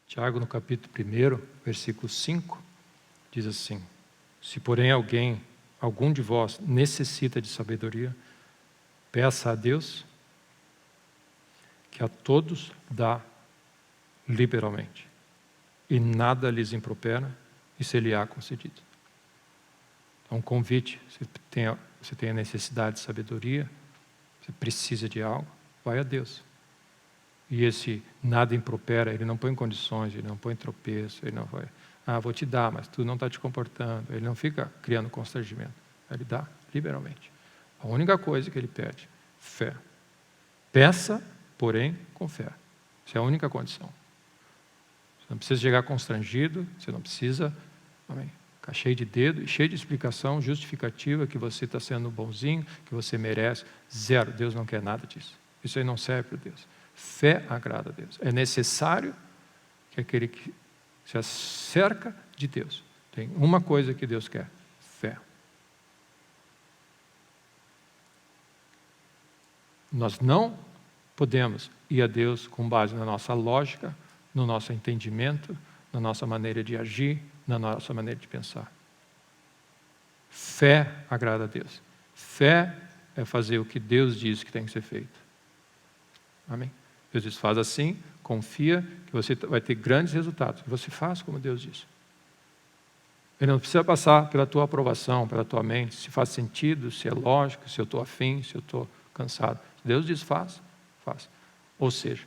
Tiago, no capítulo 1, versículo 5, diz assim: se porém algum de vós necessita de sabedoria, peça a Deus, que a todos dá liberalmente, e nada lhes impropera, e se lhe há concedido. Então, um convite: você tem a necessidade de sabedoria, você precisa de algo, vai a Deus. E esse nada impropera, ele não põe condições, ele não põe tropeço, ele não vai, vou te dar, mas tu não está te comportando. Ele não fica criando constrangimento, ele dá liberalmente. A única coisa que ele pede, fé. Peça, porém, com fé. Essa é a única condição. Você não precisa chegar constrangido, você não precisa, ficar cheio de dedo, cheio de explicação justificativa que você está sendo bonzinho, que você merece. Zero, Deus não quer nada disso. Isso aí não serve para Deus. Fé agrada a Deus. É necessário que aquele que se acerca de Deus tem uma coisa que Deus quer: fé. Nós não podemos ir a Deus com base na nossa lógica, no nosso entendimento, na nossa maneira de agir, na nossa maneira de pensar. Fé agrada a Deus. Fé é fazer o que Deus diz que tem que ser feito. Amém? Deus diz: faz assim, confia que você vai ter grandes resultados. Você faz como Deus diz. Ele não precisa passar pela tua aprovação, pela tua mente, se faz sentido, se é lógico, se eu estou afim, se eu estou cansado. Deus diz: faz, faz. Ou seja,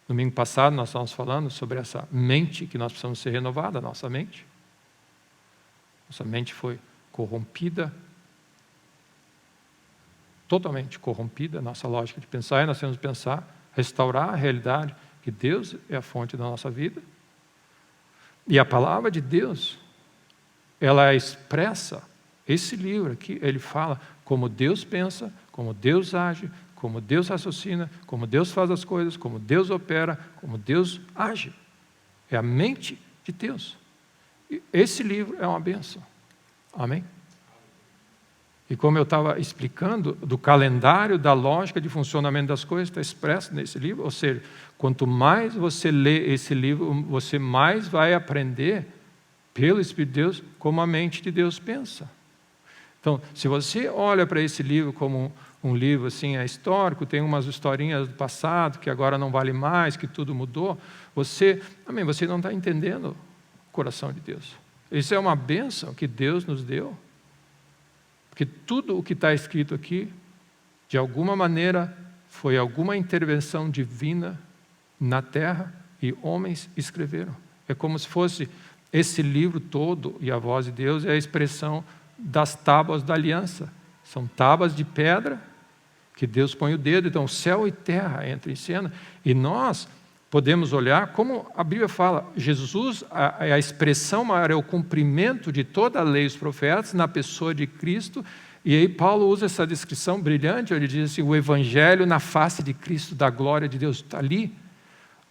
domingo passado nós estávamos falando sobre essa mente que nós precisamos ser renovada, a nossa mente. Nossa mente foi corrompida, totalmente corrompida, nossa lógica de pensar, e nós temos que pensar, restaurar a realidade, que Deus é a fonte da nossa vida. E a palavra de Deus, ela expressa, esse livro aqui, ele fala como Deus pensa, como Deus age, como Deus raciocina, como Deus faz as coisas, como Deus opera, como Deus age. É a mente de Deus. E esse livro é uma bênção. Amém? E como eu estava explicando, do calendário, da lógica de funcionamento das coisas, está expresso nesse livro. Ou seja, quanto mais você lê esse livro, você mais vai aprender, pelo Espírito de Deus, como a mente de Deus pensa. Então, se você olha para esse livro como um livro assim, histórico, tem umas historinhas do passado, que agora não vale mais, que tudo mudou, você não está entendendo o coração de Deus. Isso é uma bênção que Deus nos deu. Porque tudo o que está escrito aqui, de alguma maneira, foi alguma intervenção divina na terra e homens escreveram. É como se fosse esse livro todo, e a voz de Deus é a expressão das tábuas da aliança. São tábuas de pedra que Deus põe o dedo, então céu e terra entram em cena. E nós podemos olhar, como a Bíblia fala, Jesus é a expressão maior, é o cumprimento de toda a lei e os profetas na pessoa de Cristo. E aí Paulo usa essa descrição brilhante, ele diz assim: o evangelho na face de Cristo, da glória de Deus, está ali.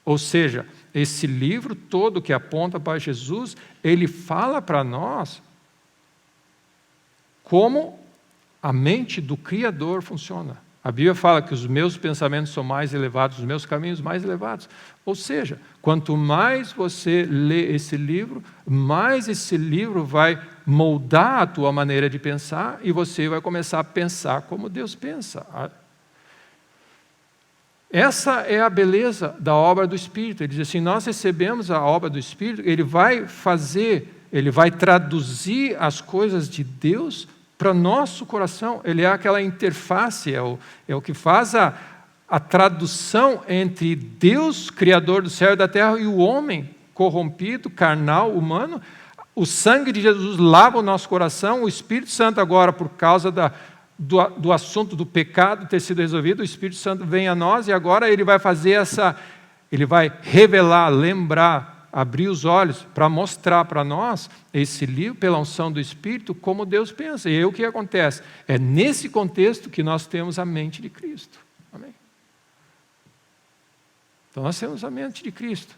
Ou seja, esse livro todo que aponta para Jesus, ele fala para nós como a mente do Criador funciona. A Bíblia fala que os meus pensamentos são mais elevados, os meus caminhos mais elevados. Ou seja, quanto mais você lê esse livro, mais esse livro vai moldar a tua maneira de pensar e você vai começar a pensar como Deus pensa. Essa é a beleza da obra do Espírito. Ele diz assim: nós recebemos a obra do Espírito, ele vai traduzir as coisas de Deus para nosso coração. Ele é aquela interface, é o que faz a tradução entre Deus, Criador do céu e da terra, e o homem corrompido, carnal, humano. O sangue de Jesus lava o nosso coração. O Espírito Santo agora, por causa do assunto do pecado ter sido resolvido, o Espírito Santo vem a nós e agora ele vai fazer ele vai revelar, lembrar, abrir os olhos para mostrar para nós esse livro, pela unção do Espírito, como Deus pensa. E aí o que acontece? É nesse contexto que nós temos a mente de Cristo. Amém? Então nós temos a mente de Cristo.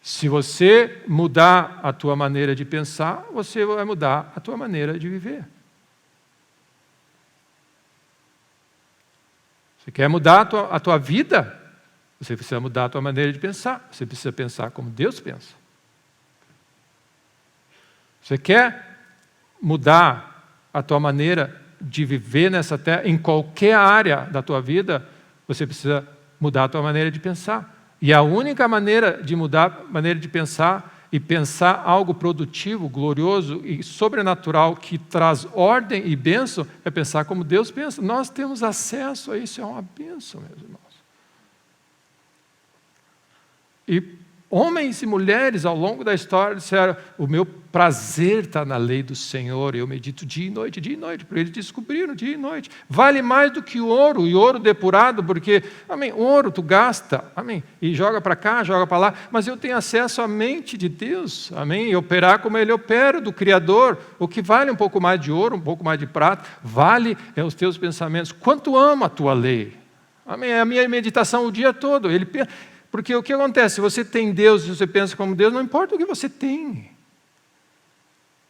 Se você mudar a tua maneira de pensar, você vai mudar a tua maneira de viver. Você quer mudar a tua vida? Você precisa mudar a tua maneira de pensar. Você precisa pensar como Deus pensa. Você quer mudar a tua maneira de viver nessa terra, em qualquer área da tua vida, você precisa mudar a tua maneira de pensar. E a única maneira de mudar a maneira de pensar e pensar algo produtivo, glorioso e sobrenatural que traz ordem e bênção é pensar como Deus pensa. Nós temos acesso a isso, é uma bênção, meus irmãos. E homens e mulheres ao longo da história disseram: o meu prazer está na lei do Senhor, eu medito dia e noite, porque eles descobriram dia e noite. Vale mais do que o ouro, e ouro depurado, porque, amém, ouro tu gasta, amém, e joga para cá, joga para lá, mas eu tenho acesso à mente de Deus, amém, e operar como Ele opera, do Criador. O que vale um pouco mais de ouro, um pouco mais de prata, vale é os teus pensamentos. Quanto amo a tua lei, amém, é a minha meditação o dia todo. Porque o que acontece? Se você tem Deus e você pensa como Deus, não importa o que você tem.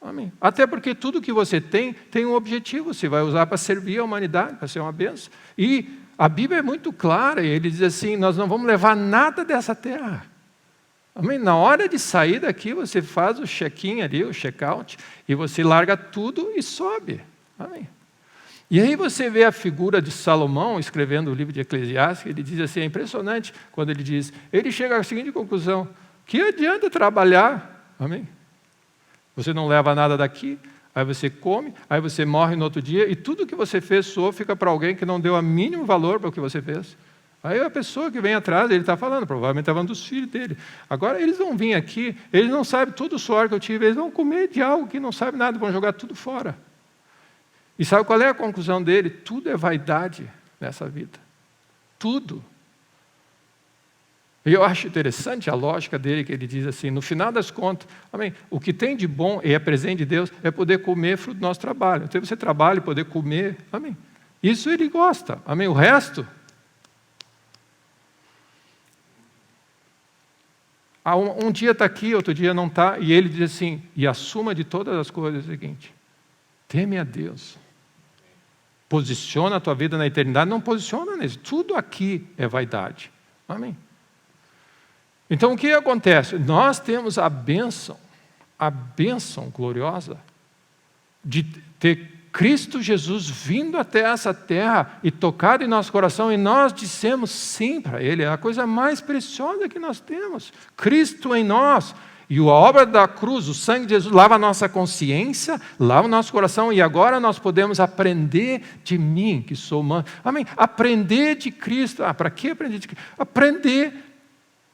Amém. Até porque tudo que você tem um objetivo. Você vai usar para servir a humanidade, para ser uma bênção. E a Bíblia é muito clara. Ele diz assim: nós não vamos levar nada dessa terra. Amém. Na hora de sair daqui, você faz o check-in ali, o check-out, e você larga tudo e sobe. Amém. E aí você vê a figura de Salomão escrevendo o livro de Eclesiastes. Ele diz assim, é impressionante quando ele diz, ele chega à seguinte conclusão: que adianta trabalhar? Amém? Você não leva nada daqui, aí você come, aí você morre no outro dia, e tudo que você fez fica para alguém que não deu o mínimo valor para o que você fez. Aí a pessoa que vem atrás, ele está falando, provavelmente está falando dos filhos dele. Agora eles vão vir aqui, eles não sabem todo o suor que eu tive, eles vão comer de algo que não sabe nada, vão jogar tudo fora. E sabe qual é a conclusão dele? Tudo é vaidade nessa vida. Tudo. E eu acho interessante a lógica dele, que ele diz assim, no final das contas, amém, o que tem de bom e é presente de Deus é poder comer fruto do nosso trabalho. Então você trabalha e poder comer, amém. Isso ele gosta, amém. O resto, um dia está aqui, outro dia não está, e ele diz assim, e a suma de todas as coisas é o seguinte: teme a Deus. Posiciona a tua vida na eternidade, não posiciona nisso. Tudo aqui é vaidade. Amém. Então o que acontece? Nós temos a bênção gloriosa de ter Cristo Jesus vindo até essa terra e tocado em nosso coração, e nós dissemos sim para Ele, é a coisa mais preciosa que nós temos. Cristo em nós. E a obra da cruz, o sangue de Jesus, lava a nossa consciência, lava o nosso coração, e agora nós podemos aprender de mim, que sou humano. Amém? Aprender de Cristo. Para que aprender de Cristo? Aprender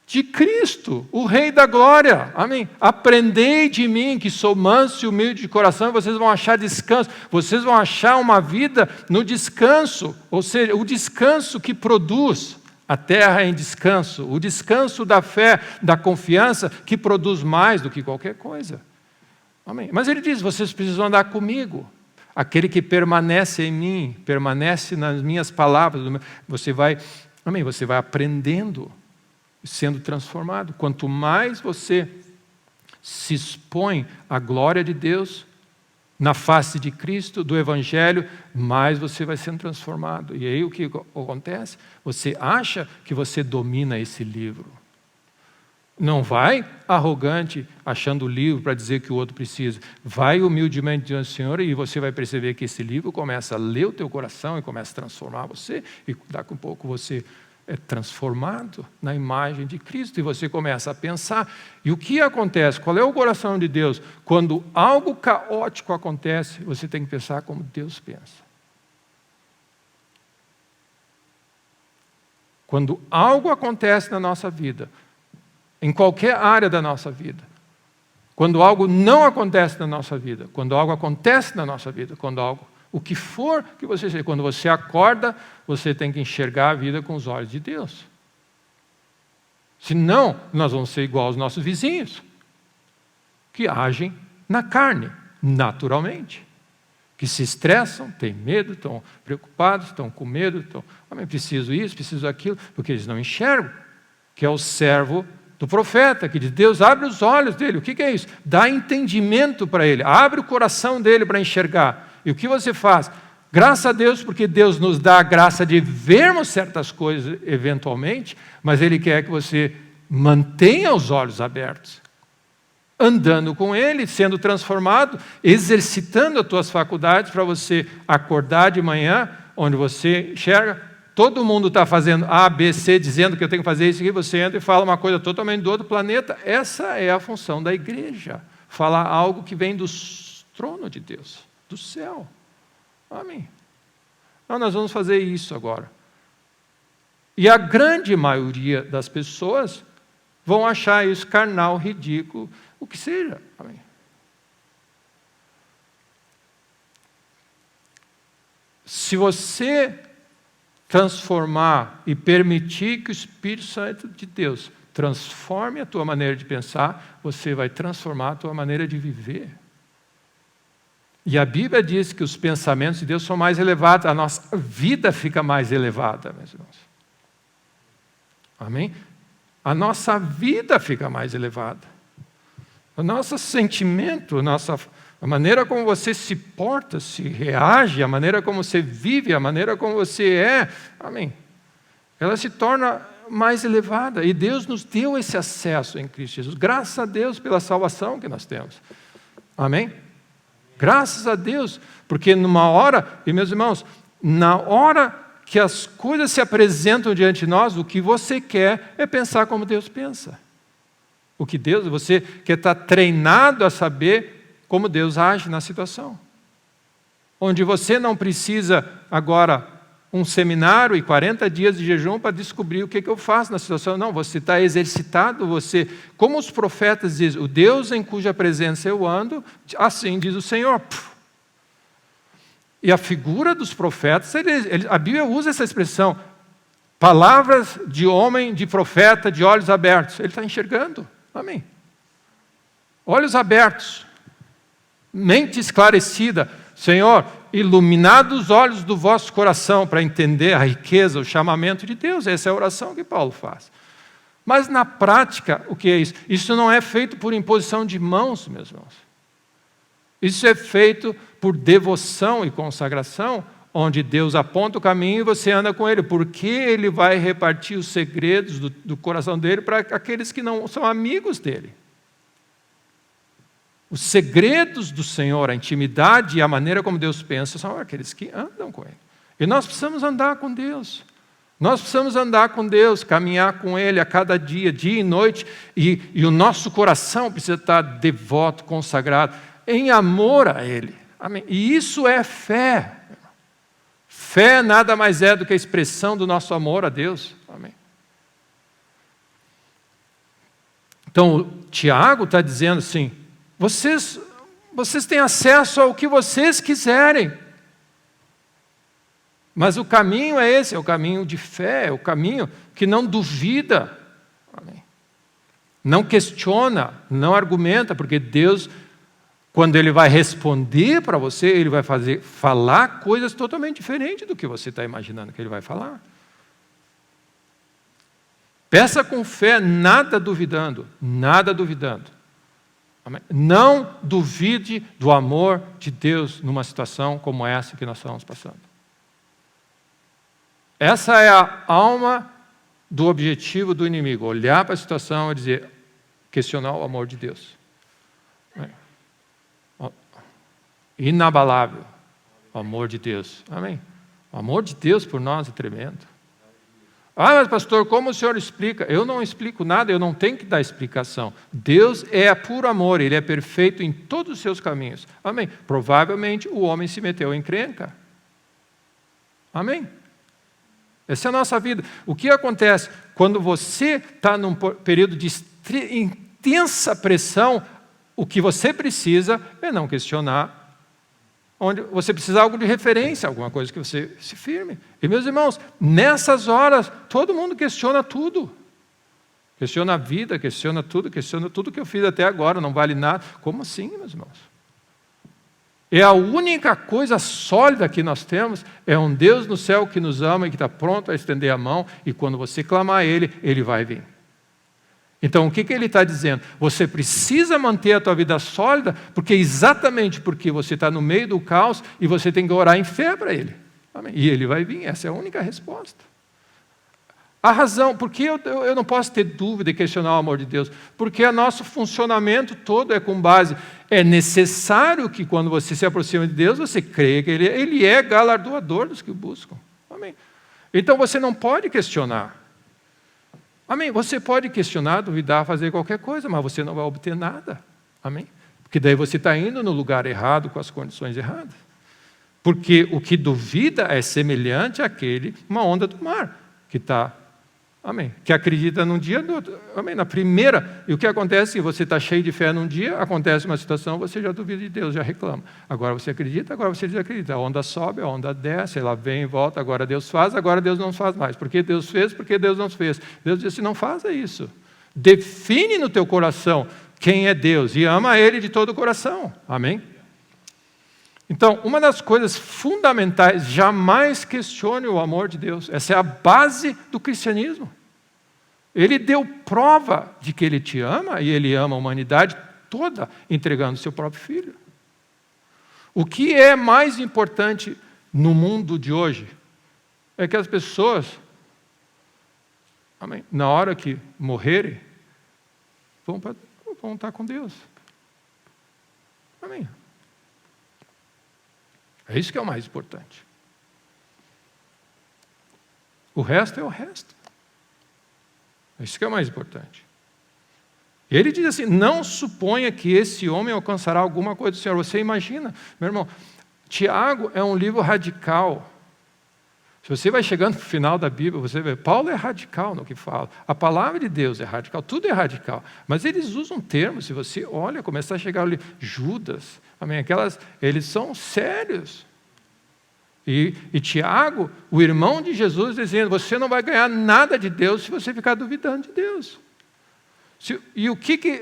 de Cristo, o Rei da Glória. Amém? Aprendei de mim, que sou manso e humilde de coração, e vocês vão achar descanso. Vocês vão achar uma vida no descanso, ou seja, o descanso que produz. A terra em descanso, o descanso da fé, da confiança, que produz mais do que qualquer coisa. Amém. Mas ele diz, vocês precisam andar comigo. Aquele que permanece em mim, permanece nas minhas palavras, você vai aprendendo, sendo transformado. Quanto mais você se expõe à glória de Deus, na face de Cristo, do Evangelho, mais você vai sendo transformado. E aí o que acontece? Você acha que você domina esse livro. Não vai arrogante, achando o livro para dizer que o outro precisa. Vai humildemente diante do Senhor, e você vai perceber que esse livro começa a ler o teu coração e começa a transformar você, e daqui a pouco você é transformado na imagem de Cristo, e você começa a pensar. E o que acontece? Qual é o coração de Deus? Quando algo caótico acontece, você tem que pensar como Deus pensa. Quando algo acontece na nossa vida, em qualquer área da nossa vida, quando algo não acontece na nossa vida, quando algo acontece na nossa vida, o que for que você seja, quando você acorda, você tem que enxergar a vida com os olhos de Deus. Senão, nós vamos ser igual aos nossos vizinhos, que agem na carne, naturalmente, que se estressam, têm medo, estão preocupados, estão com medo, preciso isso, preciso aquilo, porque eles não enxergam, que é o servo do profeta, que diz, Deus abre os olhos dele. O que é isso? Dá entendimento para ele, abre o coração dele para enxergar. E o que você faz? Graças a Deus, porque Deus nos dá a graça de vermos certas coisas eventualmente, mas Ele quer que você mantenha os olhos abertos, andando com Ele, sendo transformado, exercitando as tuas faculdades para você acordar de manhã, onde você enxerga, todo mundo está fazendo A, B, C, dizendo que eu tenho que fazer isso aqui, você entra e fala uma coisa totalmente do outro planeta. Essa é a função da igreja, falar algo que vem do trono de Deus, do céu. Amém. Então, nós vamos fazer isso agora. E a grande maioria das pessoas vão achar isso carnal, ridículo, o que seja. Amém. Se você transformar e permitir que o Espírito Santo de Deus transforme a tua maneira de pensar, você vai transformar a tua maneira de viver. E a Bíblia diz que os pensamentos de Deus são mais elevados, a nossa vida fica mais elevada, meus irmãos. Amém? A nossa vida fica mais elevada. O nosso sentimento, a maneira como você se porta, se reage, a maneira como você vive, a maneira como você é, amém? Ela se torna mais elevada. E Deus nos deu esse acesso em Cristo Jesus. Graças a Deus pela salvação que nós temos. Amém? Graças a Deus, porque numa hora, e meus irmãos, na hora que as coisas se apresentam diante de nós, o que você quer é pensar como Deus pensa. Você quer estar treinado a saber como Deus age na situação. Onde você não precisa agora um seminário e 40 dias de jejum para descobrir o que eu faço na situação. Não, você está exercitado, como os profetas dizem, o Deus em cuja presença eu ando, assim diz o Senhor. E a figura dos profetas, a Bíblia usa essa expressão, palavras de homem, de profeta, de olhos abertos. Ele está enxergando. Amém. Olhos abertos, mente esclarecida. Senhor, iluminados os olhos do vosso coração para entender a riqueza, o chamamento de Deus. Essa é a oração que Paulo faz. Mas na prática, o que é isso? Isso não é feito por imposição de mãos, meus irmãos. Isso é feito por devoção e consagração, onde Deus aponta o caminho e você anda com Ele, porque Ele vai repartir os segredos do coração dEle para aqueles que não são amigos dEle. Os segredos do Senhor, a intimidade e a maneira como Deus pensa, são aqueles que andam com Ele. E nós precisamos andar com Deus. Nós precisamos andar com Deus, caminhar com Ele a cada dia, dia e noite, e o nosso coração precisa estar devoto, consagrado, em amor a Ele. Amém? E isso é fé. Fé nada mais é do que a expressão do nosso amor a Deus. Amém. Então, Tiago está dizendo assim, vocês têm acesso ao que vocês quiserem. Mas o caminho é esse, é o caminho de fé, é o caminho que não duvida. Amém. Não questiona, não argumenta, porque Deus, quando Ele vai responder para você, Ele vai falar coisas totalmente diferentes do que você está imaginando que Ele vai falar. Peça com fé, nada duvidando, nada duvidando. Amém? Não duvide do amor de Deus numa situação como essa que nós estamos passando. Essa é a alma do objetivo do inimigo, olhar para a situação e dizer, questionar o amor de Deus. Inabalável, o amor de Deus. Amém? O amor de Deus por nós é tremendo. Ah, mas pastor, como o senhor explica? Eu não explico nada, eu não tenho que dar explicação. Deus é puro amor, Ele é perfeito em todos os seus caminhos. Amém? Provavelmente o homem se meteu em encrenca. Amém? Essa é a nossa vida. O que acontece quando você está num período de intensa pressão? O que você precisa é não questionar, onde você precisa de algo de referência, alguma coisa que você se firme. E meus irmãos, nessas horas, todo mundo questiona tudo. Questiona a vida, questiona tudo que eu fiz até agora, não vale nada. Como assim, meus irmãos? É a única coisa sólida que nós temos, é um Deus no céu que nos ama e que está pronto a estender a mão, e quando você clamar a Ele, Ele vai vir. Então, o que ele está dizendo? Você precisa manter a tua vida sólida, porque exatamente porque você está no meio do caos e você tem que orar em fé para Ele. Amém? E Ele vai vir, essa é a única resposta. A razão, por que eu não posso ter dúvida e questionar o amor de Deus? Porque o nosso funcionamento todo é com base, é necessário que quando você se aproxima de Deus, você creia que Ele é galardoador dos que o buscam. Amém? Então, você não pode questionar. Amém? Você pode questionar, duvidar, fazer qualquer coisa, mas você não vai obter nada. Amém? Porque daí você está indo no lugar errado, com as condições erradas. Porque o que duvida é semelhante àquele, uma onda do mar, que está, amém, que acredita num dia do outro. Amém? Na primeira, e o que acontece é que você está cheio de fé num dia, acontece uma situação, você já duvida de Deus, já reclama. Agora você acredita, agora você desacredita. A onda sobe, a onda desce, ela vem e volta, agora Deus faz, agora Deus não faz mais. Porque Deus fez, porque Deus não fez. Deus disse, não faça isso. Define no teu coração quem é Deus e ama Ele de todo o coração. Amém? Então, uma das coisas fundamentais, jamais questione o amor de Deus. Essa é a base do cristianismo. Ele deu prova de que Ele te ama, e Ele ama a humanidade toda, entregando seu próprio Filho. O que é mais importante no mundo de hoje é que as pessoas, amém, na hora que morrerem, vão estar com Deus. Amém. É isso que é o mais importante. O resto é o resto. É isso que é o mais importante. Ele diz assim, não suponha que esse homem alcançará alguma coisa do Senhor. Você imagina, meu irmão, Tiago é um livro radical. Se você vai chegando no final da Bíblia, você vê, Paulo é radical no que fala. A palavra de Deus é radical, tudo é radical. Mas eles usam termos, se você olha, começar a chegar ali, Judas, amém, eles são sérios. E Tiago, o irmão de Jesus, dizendo, você não vai ganhar nada de Deus se você ficar duvidando de Deus.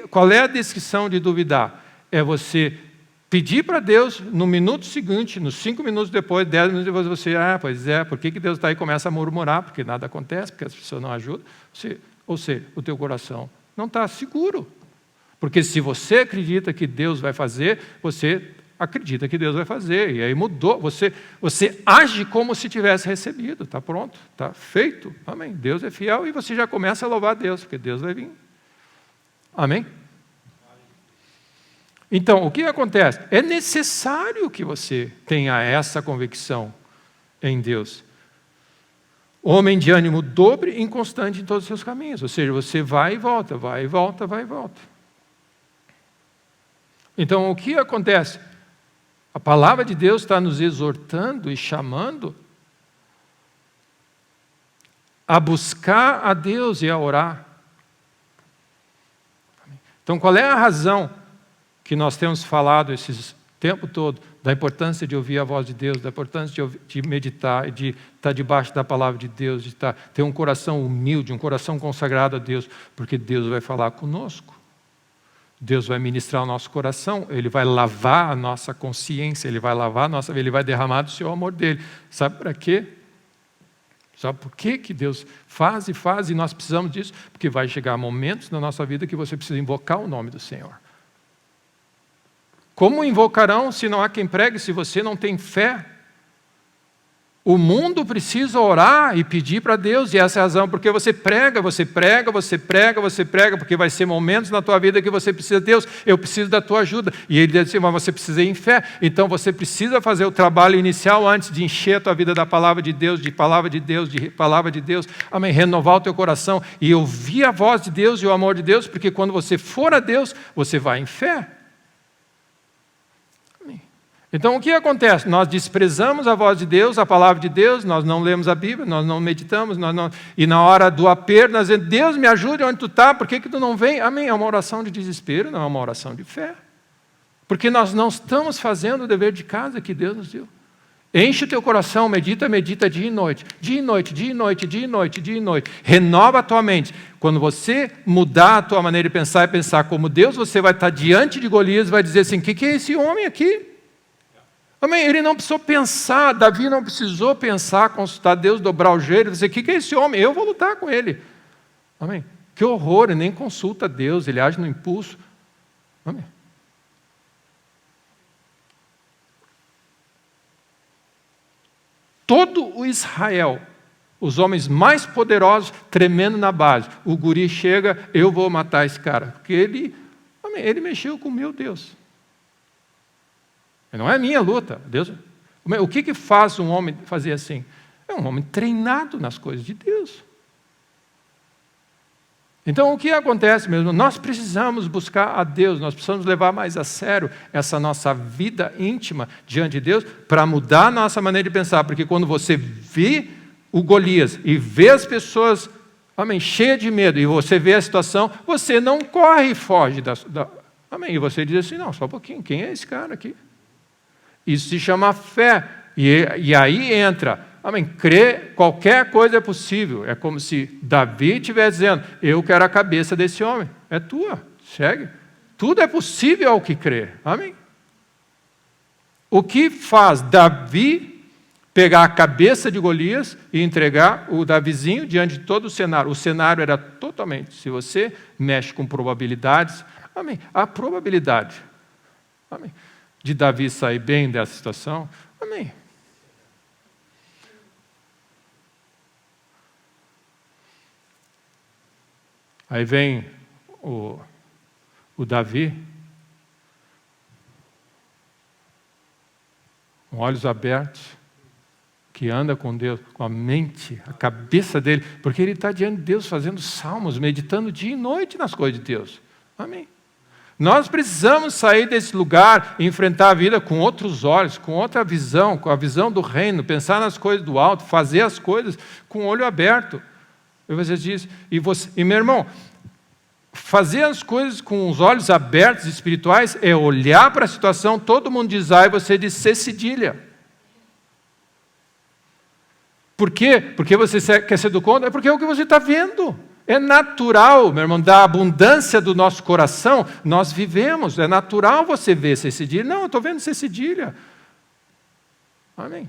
Qual é a descrição de duvidar? É você pedir para Deus, no minuto seguinte, nos 5 minutos depois, 10 minutos depois, você, pois é, por que Deus está aí e começa a murmurar? Porque nada acontece, porque as pessoas não ajudam. Ou seja, o teu coração não está seguro. Porque se você acredita que Deus vai fazer, você acredita que Deus vai fazer. E aí mudou. Você age como se tivesse recebido. Está pronto, está feito. Amém. Deus é fiel e você já começa a louvar Deus, porque Deus vai vir. Amém? Então, o que acontece? É necessário que você tenha essa convicção em Deus. Homem de ânimo dobre, inconstante em todos os seus caminhos. Ou seja, você vai e volta, vai e volta, vai e volta. Então, o que acontece? A palavra de Deus está nos exortando e chamando a buscar a Deus e a orar. Então, qual é a razão que nós temos falado esse tempo todo da importância de ouvir a voz de Deus, da importância de meditar, de estar debaixo da palavra de Deus, de ter um coração humilde, um coração consagrado a Deus, porque Deus vai falar conosco. Deus vai ministrar o nosso coração, Ele vai lavar a nossa consciência, Ele vai lavar a nossa vida, Ele vai derramar do seu amor dEle. Sabe para quê? Sabe por que Deus faz e nós precisamos disso? Porque vai chegar momentos na nossa vida que você precisa invocar o nome do Senhor. Como invocarão se não há quem pregue, se você não tem fé? O mundo precisa orar e pedir para Deus, e essa é a razão, porque você prega, porque vai ser momentos na tua vida que você precisa de Deus, eu preciso da tua ajuda. E ele diz assim, mas você precisa ir em fé, então você precisa fazer o trabalho inicial antes de encher a tua vida da palavra de Deus, de palavra de Deus, de palavra de Deus, amém, renovar o teu coração e ouvir a voz de Deus e o amor de Deus, porque quando você for a Deus, você vai em fé. Então, o que acontece? Nós desprezamos a voz de Deus, a palavra de Deus, nós não lemos a Bíblia, nós não meditamos, e na hora do aperto, nós dizemos, Deus me ajude onde tu está, por que tu não vem? Amém, é uma oração de desespero, não é uma oração de fé. Porque nós não estamos fazendo o dever de casa que Deus nos deu. Enche o teu coração, medita dia e noite, dia e noite, dia e noite, dia e noite, dia e noite. Renova a tua mente. Quando você mudar a tua maneira de pensar e pensar como Deus, você vai estar diante de Golias e vai dizer assim, o que é esse homem aqui? Amém? Ele não precisou pensar, Davi não precisou pensar, consultar Deus, dobrar o joelho e dizer, o que é esse homem? Eu vou lutar com ele. Amém? Que horror, ele nem consulta Deus, ele age no impulso. Amém. Todo o Israel, os homens mais poderosos, tremendo na base. O guri chega, eu vou matar esse cara. Porque ele mexeu com o meu Deus. Não é minha luta. Deus, o que faz um homem fazer assim? É um homem treinado nas coisas de Deus. Então, o que acontece mesmo? Nós precisamos buscar a Deus, nós precisamos levar mais a sério essa nossa vida íntima diante de Deus para mudar a nossa maneira de pensar, porque quando você vê o Golias e vê as pessoas, amém, cheias de medo, e você vê a situação, você não corre e foge amém, e você diz assim, não, só um pouquinho, quem é esse cara aqui? Isso se chama fé, e aí entra... Amém. Crer, qualquer coisa é possível. É como se Davi estivesse dizendo, eu quero a cabeça desse homem. É tua, segue. Tudo é possível ao que crer. Amém. O que faz Davi pegar a cabeça de Golias e entregar o Davizinho diante de todo o cenário? O cenário era totalmente, se você mexe com probabilidades, amém, a probabilidade, amém, de Davi sair bem dessa situação, amém. Aí vem o Davi, com olhos abertos, que anda com Deus, com a mente, a cabeça dele, porque ele está diante de Deus fazendo salmos, meditando dia e noite nas coisas de Deus. Amém. Nós precisamos sair desse lugar e enfrentar a vida com outros olhos, com outra visão, com a visão do reino, pensar nas coisas do alto, fazer as coisas com o olho aberto. E você diz, e meu irmão, fazer as coisas com os olhos abertos espirituais é olhar para a situação, todo mundo diz A e você diz C cedilha. Por quê? Porque você quer ser do contra? É porque é o que você está vendo. É natural, meu irmão, da abundância do nosso coração, nós vivemos. É natural você ver C cedilha. Não, eu estou vendo C cedilha. Amém.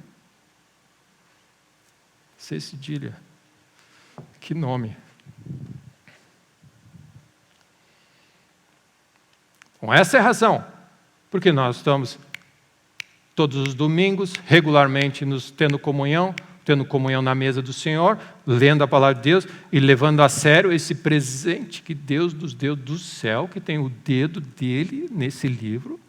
C cedilha. Que nome. Bom, essa é a razão. Porque nós estamos todos os domingos, regularmente, nos tendo comunhão na mesa do Senhor, lendo a palavra de Deus e levando a sério esse presente que Deus nos deu do céu, que tem o dedo dele nesse livro,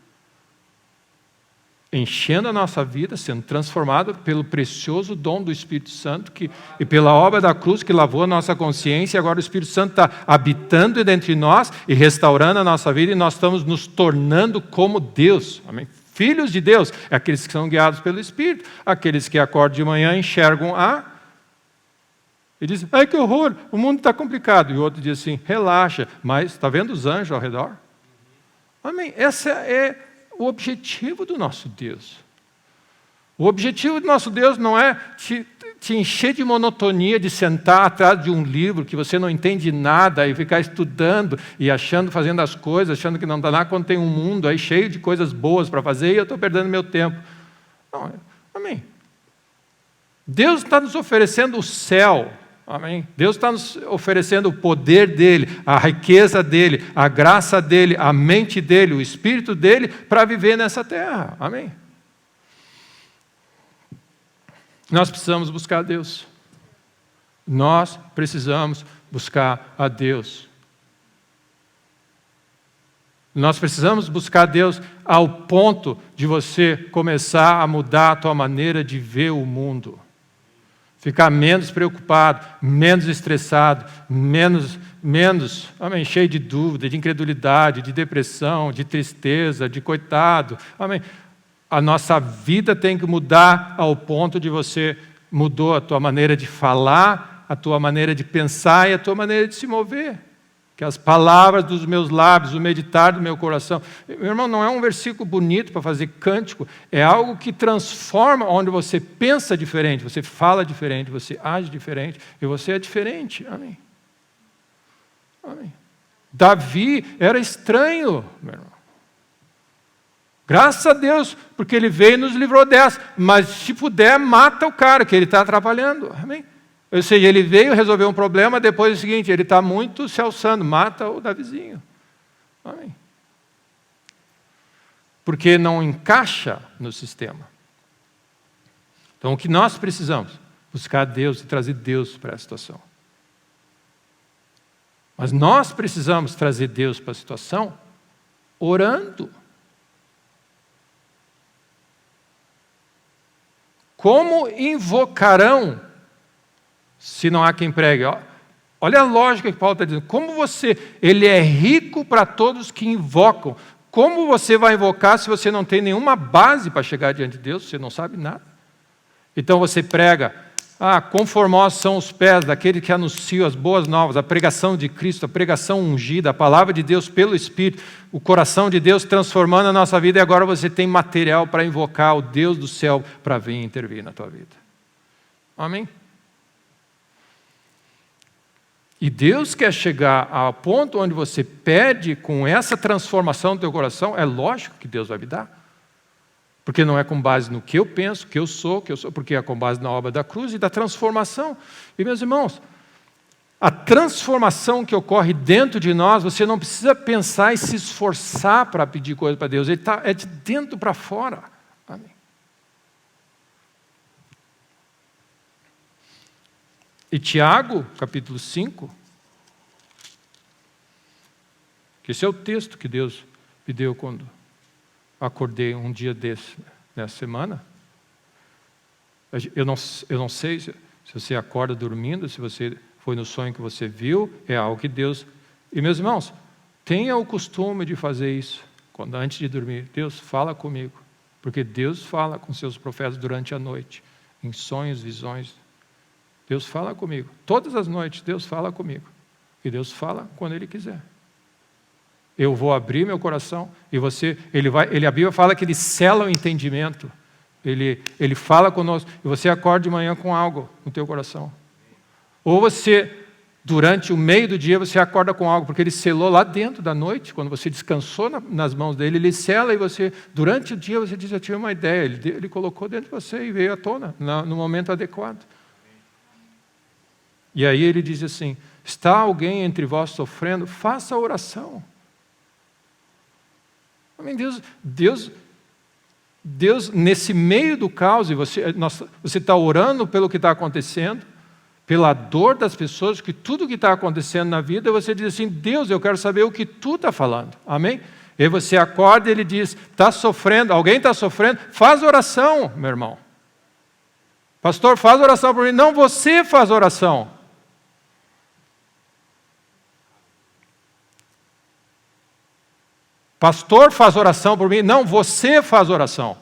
enchendo a nossa vida, sendo transformado pelo precioso dom do Espírito Santo e pela obra da cruz que lavou a nossa consciência, e agora o Espírito Santo está habitando entre nós e restaurando a nossa vida, e nós estamos nos tornando como Deus. Amém? Filhos de Deus, é aqueles que são guiados pelo Espírito, aqueles que acordam de manhã enxergam e dizem, ai que horror, o mundo está complicado. E o outro diz assim, relaxa, mas está vendo os anjos ao redor? Amém? Esse é o objetivo do nosso Deus. O objetivo do nosso Deus não é te encher de monotonia, de sentar atrás de um livro que você não entende nada e ficar estudando e fazendo as coisas, achando que não dá nada quando tem um mundo aí cheio de coisas boas para fazer e eu estou perdendo meu tempo. Não, amém. Deus está nos oferecendo o céu. Amém. Deus está nos oferecendo o poder dele, a riqueza dele, a graça dele, a mente dele, o espírito dele para viver nessa terra. Amém. Nós precisamos buscar a Deus. Nós precisamos buscar a Deus. Nós precisamos buscar a Deus ao ponto de você começar a mudar a tua maneira de ver o mundo. Ficar menos preocupado, menos estressado, menos, amém, cheio de dúvida, de incredulidade, de depressão, de tristeza, de coitado. Amém. A nossa vida tem que mudar ao ponto de você mudou a tua maneira de falar, a tua maneira de pensar e a tua maneira de se mover. Que as palavras dos meus lábios, o meditar do meu coração. Meu irmão, não é um versículo bonito para fazer cântico, é algo que transforma, onde você pensa diferente, você fala diferente, você age diferente e você é diferente. Amém. Amém. Davi era estranho, meu irmão. Graças a Deus, porque ele veio e nos livrou dessa. Mas se puder, mata o cara, que ele está atrapalhando. Amém? Ou seja, ele veio resolver um problema, depois é o seguinte, ele está muito se alçando, mata o Davizinho. Amém. Porque não encaixa no sistema. Então, o que nós precisamos? Buscar Deus e trazer Deus para a situação. Mas nós precisamos trazer Deus para a situação orando. Como invocarão se não há quem pregue? Olha a lógica que Paulo está dizendo. Como ele é rico para todos que invocam. Como você vai invocar se você não tem nenhuma base para chegar diante de Deus? Você não sabe nada. Então você prega, quão formosos são os pés daquele que anuncia as boas novas, a pregação de Cristo, a pregação ungida, a palavra de Deus pelo Espírito, o coração de Deus transformando a nossa vida, e agora você tem material para invocar o Deus do céu para vir intervir na tua vida. Amém? E Deus quer chegar ao ponto onde você pede com essa transformação do teu coração, é lógico que Deus vai me dar. Porque não é com base no que eu penso, que eu sou, porque é com base na obra da cruz e da transformação. E, meus irmãos, a transformação que ocorre dentro de nós, você não precisa pensar e se esforçar para pedir coisa para Deus. É de dentro para fora. Amém. E Tiago, capítulo 5, que esse é o texto que Deus me deu quando acordei um dia nessa semana. Eu não sei se você acorda dormindo, se você foi no sonho que você viu, é algo que Deus... E, meus irmãos, tenha o costume de fazer isso, antes de dormir. Deus, fala comigo, porque Deus fala com seus profetas durante a noite, em sonhos, visões. Deus fala comigo. Todas as noites, Deus fala comigo. E Deus fala quando Ele quiser. Eu vou abrir meu coração e a Bíblia fala que Ele sela o entendimento. Ele fala conosco e você acorda de manhã com algo no teu coração. Ou você, durante o meio do dia, você acorda com algo, porque Ele selou lá dentro da noite, quando você descansou nas mãos dEle, Ele sela e você, durante o dia, você diz, eu tive uma ideia. Ele colocou dentro de você e veio à tona, no momento adequado. E aí Ele diz assim, está alguém entre vós sofrendo? Faça a oração. Amém. Deus, nesse meio do caos, e você está orando pelo que está acontecendo, pela dor das pessoas, que tudo que está acontecendo na vida, você diz assim, Deus, eu quero saber o que tu está falando. Amém? E aí você acorda e Ele diz, está sofrendo, alguém está sofrendo? Faz oração, meu irmão. Pastor, faz oração por mim. Não, você faz oração. Pastor, faz oração por mim. Não, você faz oração.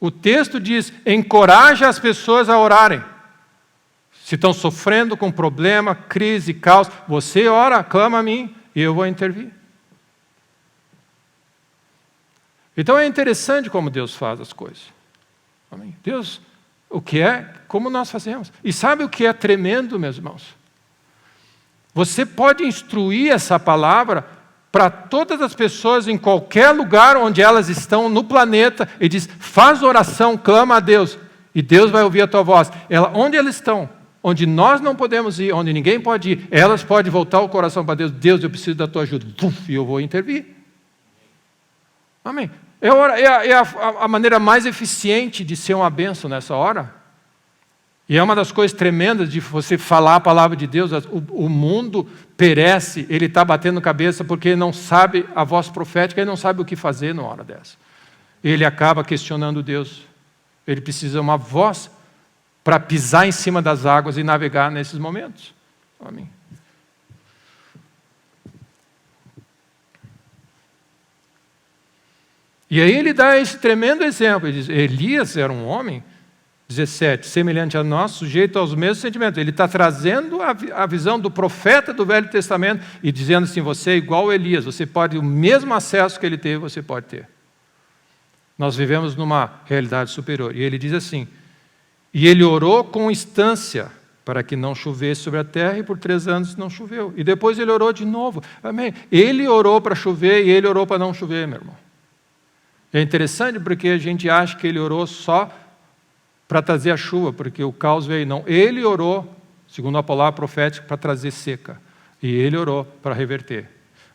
O texto diz, encoraja as pessoas a orarem. Se estão sofrendo com problema, crise, caos, você ora, clama a mim e eu vou intervir. Então é interessante como Deus faz as coisas. Amém? Deus... O que é, como nós fazemos. E sabe o que é tremendo, meus irmãos? Você pode instruir essa palavra para todas as pessoas em qualquer lugar onde elas estão no planeta e diz, faz oração, clama a Deus e Deus vai ouvir a tua voz. Onde elas estão, onde nós não podemos ir, onde ninguém pode ir, elas podem voltar o coração para Deus. Deus, eu preciso da tua ajuda. E eu vou intervir. Amém. É a maneira mais eficiente de ser uma bênção nessa hora. E é uma das coisas tremendas de você falar a palavra de Deus. O mundo perece, ele está batendo cabeça porque ele não sabe a voz profética, ele não sabe o que fazer numa hora dessa. Ele acaba questionando Deus. Ele precisa de uma voz para pisar em cima das águas e navegar nesses momentos. Amém. E aí ele dá esse tremendo exemplo. Ele diz, Elias era um homem, 17, semelhante a nós, sujeito aos mesmos sentimentos. Ele está trazendo a visão do profeta do Velho Testamento e dizendo assim, você é igual a Elias, você pode, o mesmo acesso que ele teve, você pode ter. Nós vivemos numa realidade superior. E ele diz assim, e ele orou com instância para que não chovesse sobre a terra, e por 3 anos não choveu. E depois ele orou de novo. Amém? Ele orou para chover e ele orou para não chover, meu irmão. É interessante porque a gente acha que ele orou só para trazer a chuva, porque o caos veio. Não, ele orou, segundo a palavra profética, para trazer seca. E ele orou para reverter.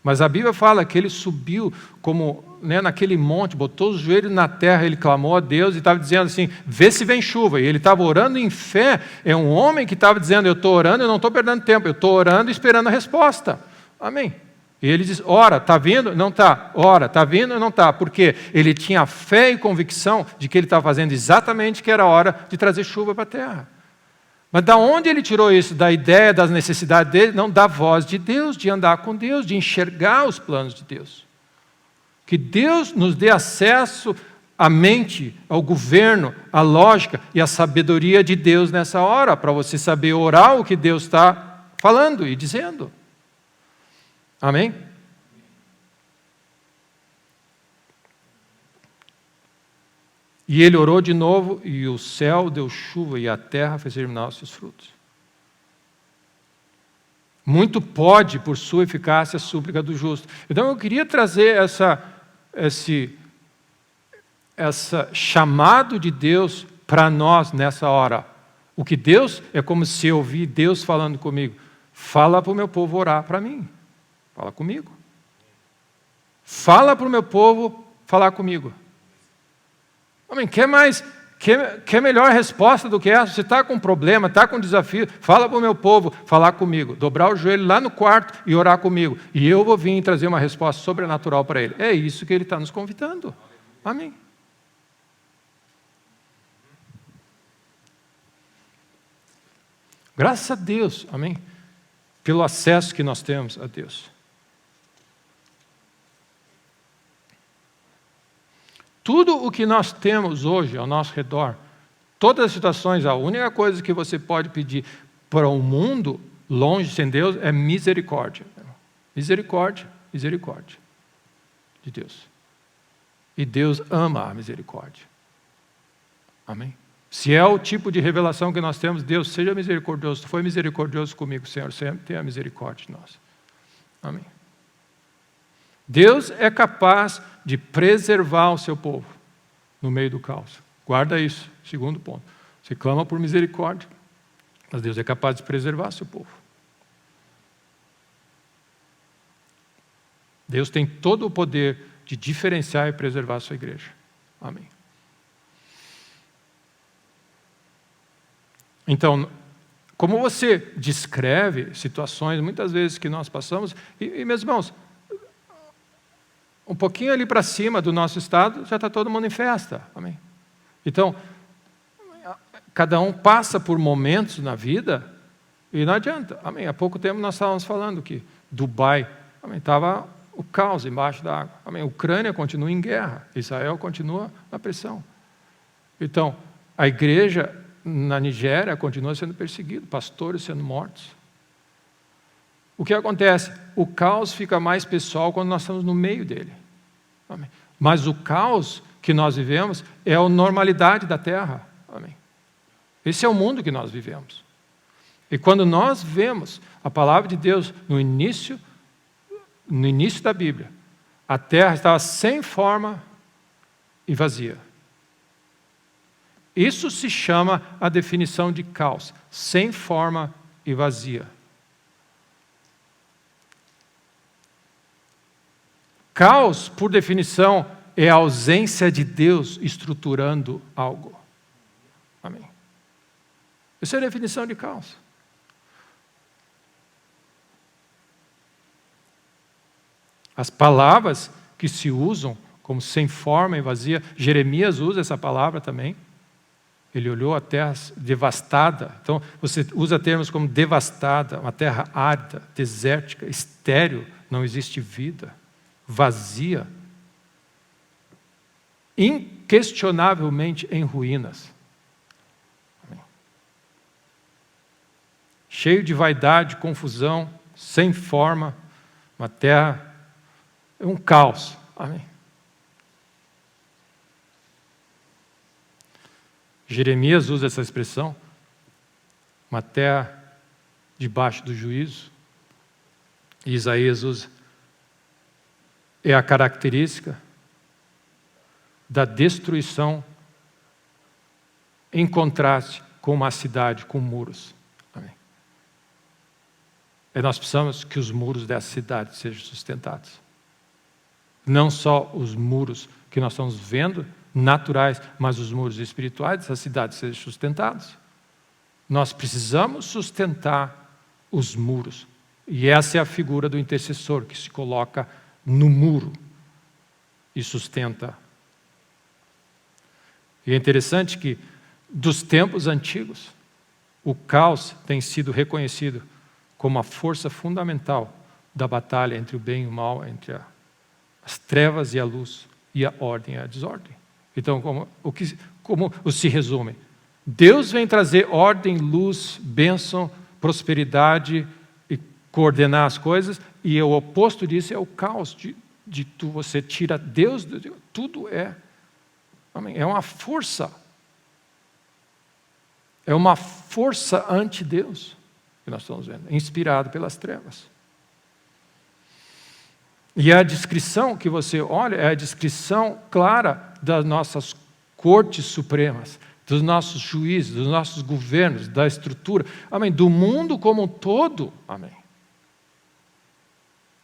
Mas a Bíblia fala que ele subiu como naquele monte, botou os joelhos na terra, ele clamou a Deus e estava dizendo assim, vê se vem chuva. E ele estava orando em fé. É um homem que estava dizendo, eu estou orando, eu não estou perdendo tempo, eu estou orando e esperando a resposta. Amém. E ele diz, ora, está vindo? Não está. Ora, está vindo? Não está. Porque ele tinha fé e convicção de que ele estava fazendo exatamente que era a hora de trazer chuva para a terra. Mas da onde ele tirou isso? Da ideia das necessidades dele? Não, da voz de Deus, de andar com Deus, de enxergar os planos de Deus. Que Deus nos dê acesso à mente, ao governo, à lógica e à sabedoria de Deus nessa hora, para você saber orar o que Deus está falando e dizendo. Amém? E ele orou de novo, e o céu deu chuva, e a terra fez germinar os seus frutos. Muito pode, por sua eficácia, a súplica do justo. Então eu queria trazer esse chamado de Deus para nós nessa hora. O que Deus, é como se eu ouvir Deus falando comigo. Fala para o meu povo orar para mim. Fala comigo. Fala para o meu povo falar comigo. Amém. Quer melhor resposta do que essa? Você está com um problema, está com um desafio, fala para o meu povo falar comigo. Dobrar o joelho lá no quarto e orar comigo. E eu vou vir trazer uma resposta sobrenatural para ele. É isso que ele está nos convidando. Amém. Graças a Deus, amém, pelo acesso que nós temos a Deus. Tudo o que nós temos hoje ao nosso redor, todas as situações, a única coisa que você pode pedir para um mundo longe sem Deus é misericórdia. Misericórdia, misericórdia de Deus. E Deus ama a misericórdia. Amém? Se é o tipo de revelação que nós temos, Deus, seja misericordioso. Tu foi misericordioso comigo, Senhor. Sempre tenha misericórdia de nós. Amém? Deus é capaz de preservar o seu povo no meio do caos. Guarda isso, segundo ponto. Você clama por misericórdia, mas Deus é capaz de preservar o seu povo. Deus tem todo o poder de diferenciar e preservar a sua igreja. Amém. Então, como você descreve situações, muitas vezes que nós passamos, e meus irmãos, um pouquinho ali para cima do nosso estado, já está todo mundo em festa. Amém? Então, cada um passa por momentos na vida e não adianta. Amém? Há pouco tempo nós estávamos falando que Dubai estava o caos embaixo da água. Amém? A Ucrânia continua em guerra. Israel continua na pressão. Então, a igreja na Nigéria continua sendo perseguida, pastores sendo mortos. O que acontece? O caos fica mais pessoal quando nós estamos no meio dele. Amém. Mas o caos que nós vivemos é a normalidade da terra. Amém. Esse é o mundo que nós vivemos. E quando nós vemos a palavra de Deus no início da Bíblia, a terra estava sem forma e vazia. Isso se chama a definição de caos, sem forma e vazia. Caos, por definição, é a ausência de Deus estruturando algo. Amém. Essa é a definição de caos. As palavras que se usam como sem forma e vazia, Jeremias usa essa palavra também. Ele olhou a terra devastada. Então, você usa termos como devastada, uma terra árida, desértica, estéril, não existe vida. Vazia, inquestionavelmente em ruínas. Amém. Cheio de vaidade, confusão, sem forma, uma terra, um caos. Amém. Jeremias usa essa expressão, uma terra debaixo do juízo. E Isaías usa. É a característica da destruição em contraste com uma cidade com muros. Amém. E nós precisamos que os muros dessa cidade sejam sustentados. Não só os muros que nós estamos vendo, naturais, mas os muros espirituais dessa cidade sejam sustentados. Nós precisamos sustentar os muros. E essa é a figura do intercessor, que se coloca no muro e sustenta. E é interessante que, dos tempos antigos, o caos tem sido reconhecido como a força fundamental da batalha entre o bem e o mal, entre as trevas e a luz, e a ordem e a desordem. Então, como se resume? Deus vem trazer ordem, luz, bênção, prosperidade e coordenar as coisas, e o oposto disso é o caos, você tira Deus, tudo é. Amém. É uma força. É uma força anti-Deus que nós estamos vendo, inspirado pelas trevas. E a descrição que você olha é a descrição clara das nossas cortes supremas, dos nossos juízes, dos nossos governos, da estrutura, amém, do mundo como um todo, amém.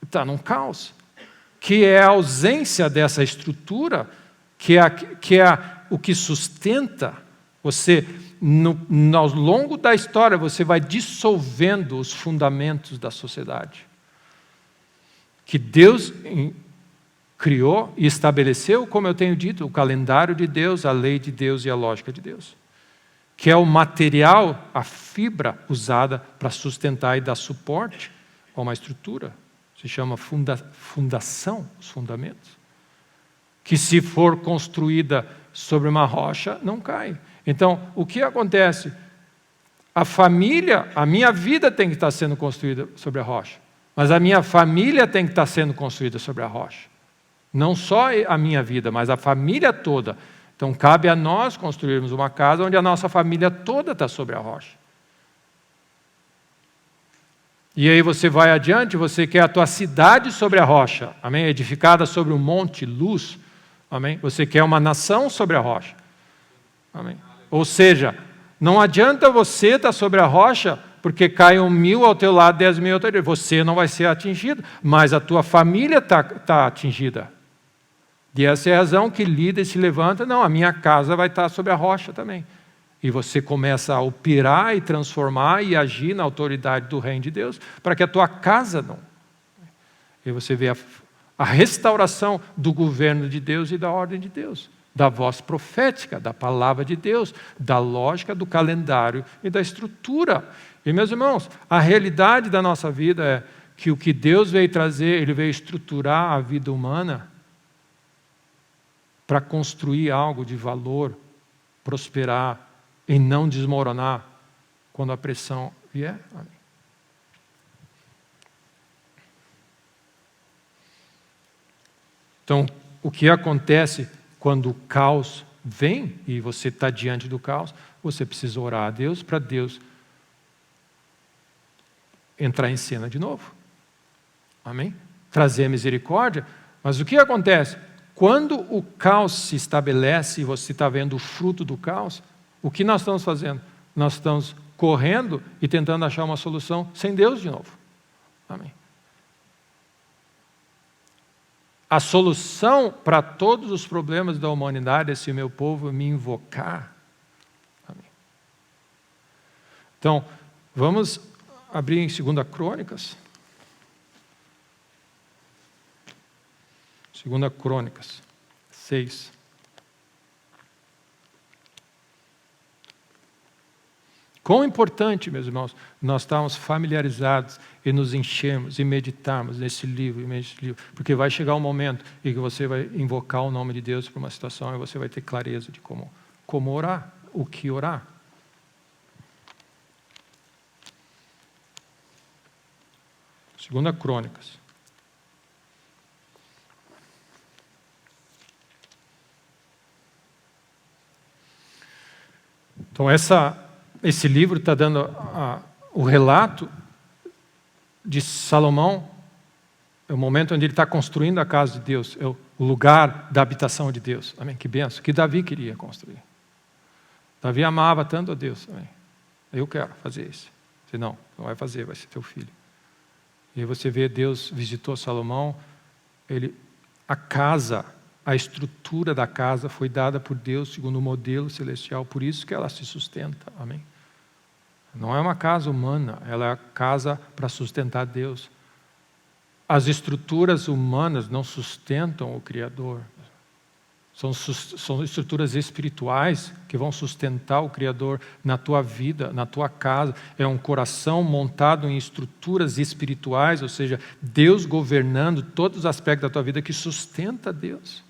Está num caos, que é a ausência dessa estrutura, que é o que sustenta você. Ao longo da história, você vai dissolvendo os fundamentos da sociedade. Que Deus criou e estabeleceu, como eu tenho dito, o calendário de Deus, a lei de Deus e a lógica de Deus. Que é o material, a fibra usada para sustentar e dar suporte a uma estrutura. Se chama fundação, os fundamentos. Que se for construída sobre uma rocha, não cai. Então, o que acontece? A família, a minha vida tem que estar sendo construída sobre a rocha. Mas a minha família tem que estar sendo construída sobre a rocha. Não só a minha vida, mas a família toda. Então, cabe a nós construirmos uma casa onde a nossa família toda está sobre a rocha. E aí você vai adiante, você quer a tua cidade sobre a rocha, amém? Edificada sobre um monte, luz, amém? Você quer uma nação sobre a rocha, amém? Ou seja, não adianta você estar sobre a rocha, porque cai 1.000 ao teu lado, 10.000 ao teu lado. Você não vai ser atingido, mas a tua família está atingida. E essa é a razão que líder se levanta, não, a minha casa vai estar sobre a rocha também. E você começa a operar e transformar e agir na autoridade do reino de Deus, para que a tua casa não. E você vê a restauração do governo de Deus e da ordem de Deus, da voz profética, da palavra de Deus, da lógica, do calendário e da estrutura. E, meus irmãos, a realidade da nossa vida é que o que Deus veio trazer, Ele veio estruturar a vida humana para construir algo de valor, prosperar e não desmoronar quando a pressão vier. Amém. Então, o que acontece quando o caos vem e você está diante do caos, você precisa orar a Deus para Deus entrar em cena de novo. Amém? Trazer misericórdia. Mas o que acontece? Quando o caos se estabelece e você está vendo o fruto do caos, o que nós estamos fazendo? Nós estamos correndo e tentando achar uma solução sem Deus de novo. Amém? A solução para todos os problemas da humanidade é se o meu povo me invocar. Amém. Então, vamos abrir em 2 Crônicas. 2 Crônicas 6. Quão importante, meus irmãos, nós estarmos familiarizados e nos enchermos e meditarmos nesse livro, porque vai chegar um momento em que você vai invocar o nome de Deus para uma situação e você vai ter clareza de como orar, o que orar. Segunda Crônicas. Então esse livro está dando o relato de Salomão, é o momento onde ele está construindo a casa de Deus, é o o lugar da habitação de Deus. Amém? Que benção, que Davi queria construir. Davi amava tanto a Deus. Amém? Eu quero fazer isso. Se não vai fazer, vai ser teu filho. E aí você vê, Deus visitou Salomão, a casa, a estrutura da casa foi dada por Deus segundo o modelo celestial, por isso que ela se sustenta. Amém? Não é uma casa humana, ela é a casa para sustentar Deus. As estruturas humanas não sustentam o Criador. São estruturas espirituais que vão sustentar o Criador na tua vida, na tua casa. É um coração montado em estruturas espirituais, ou seja, Deus governando todos os aspectos da tua vida que sustenta Deus.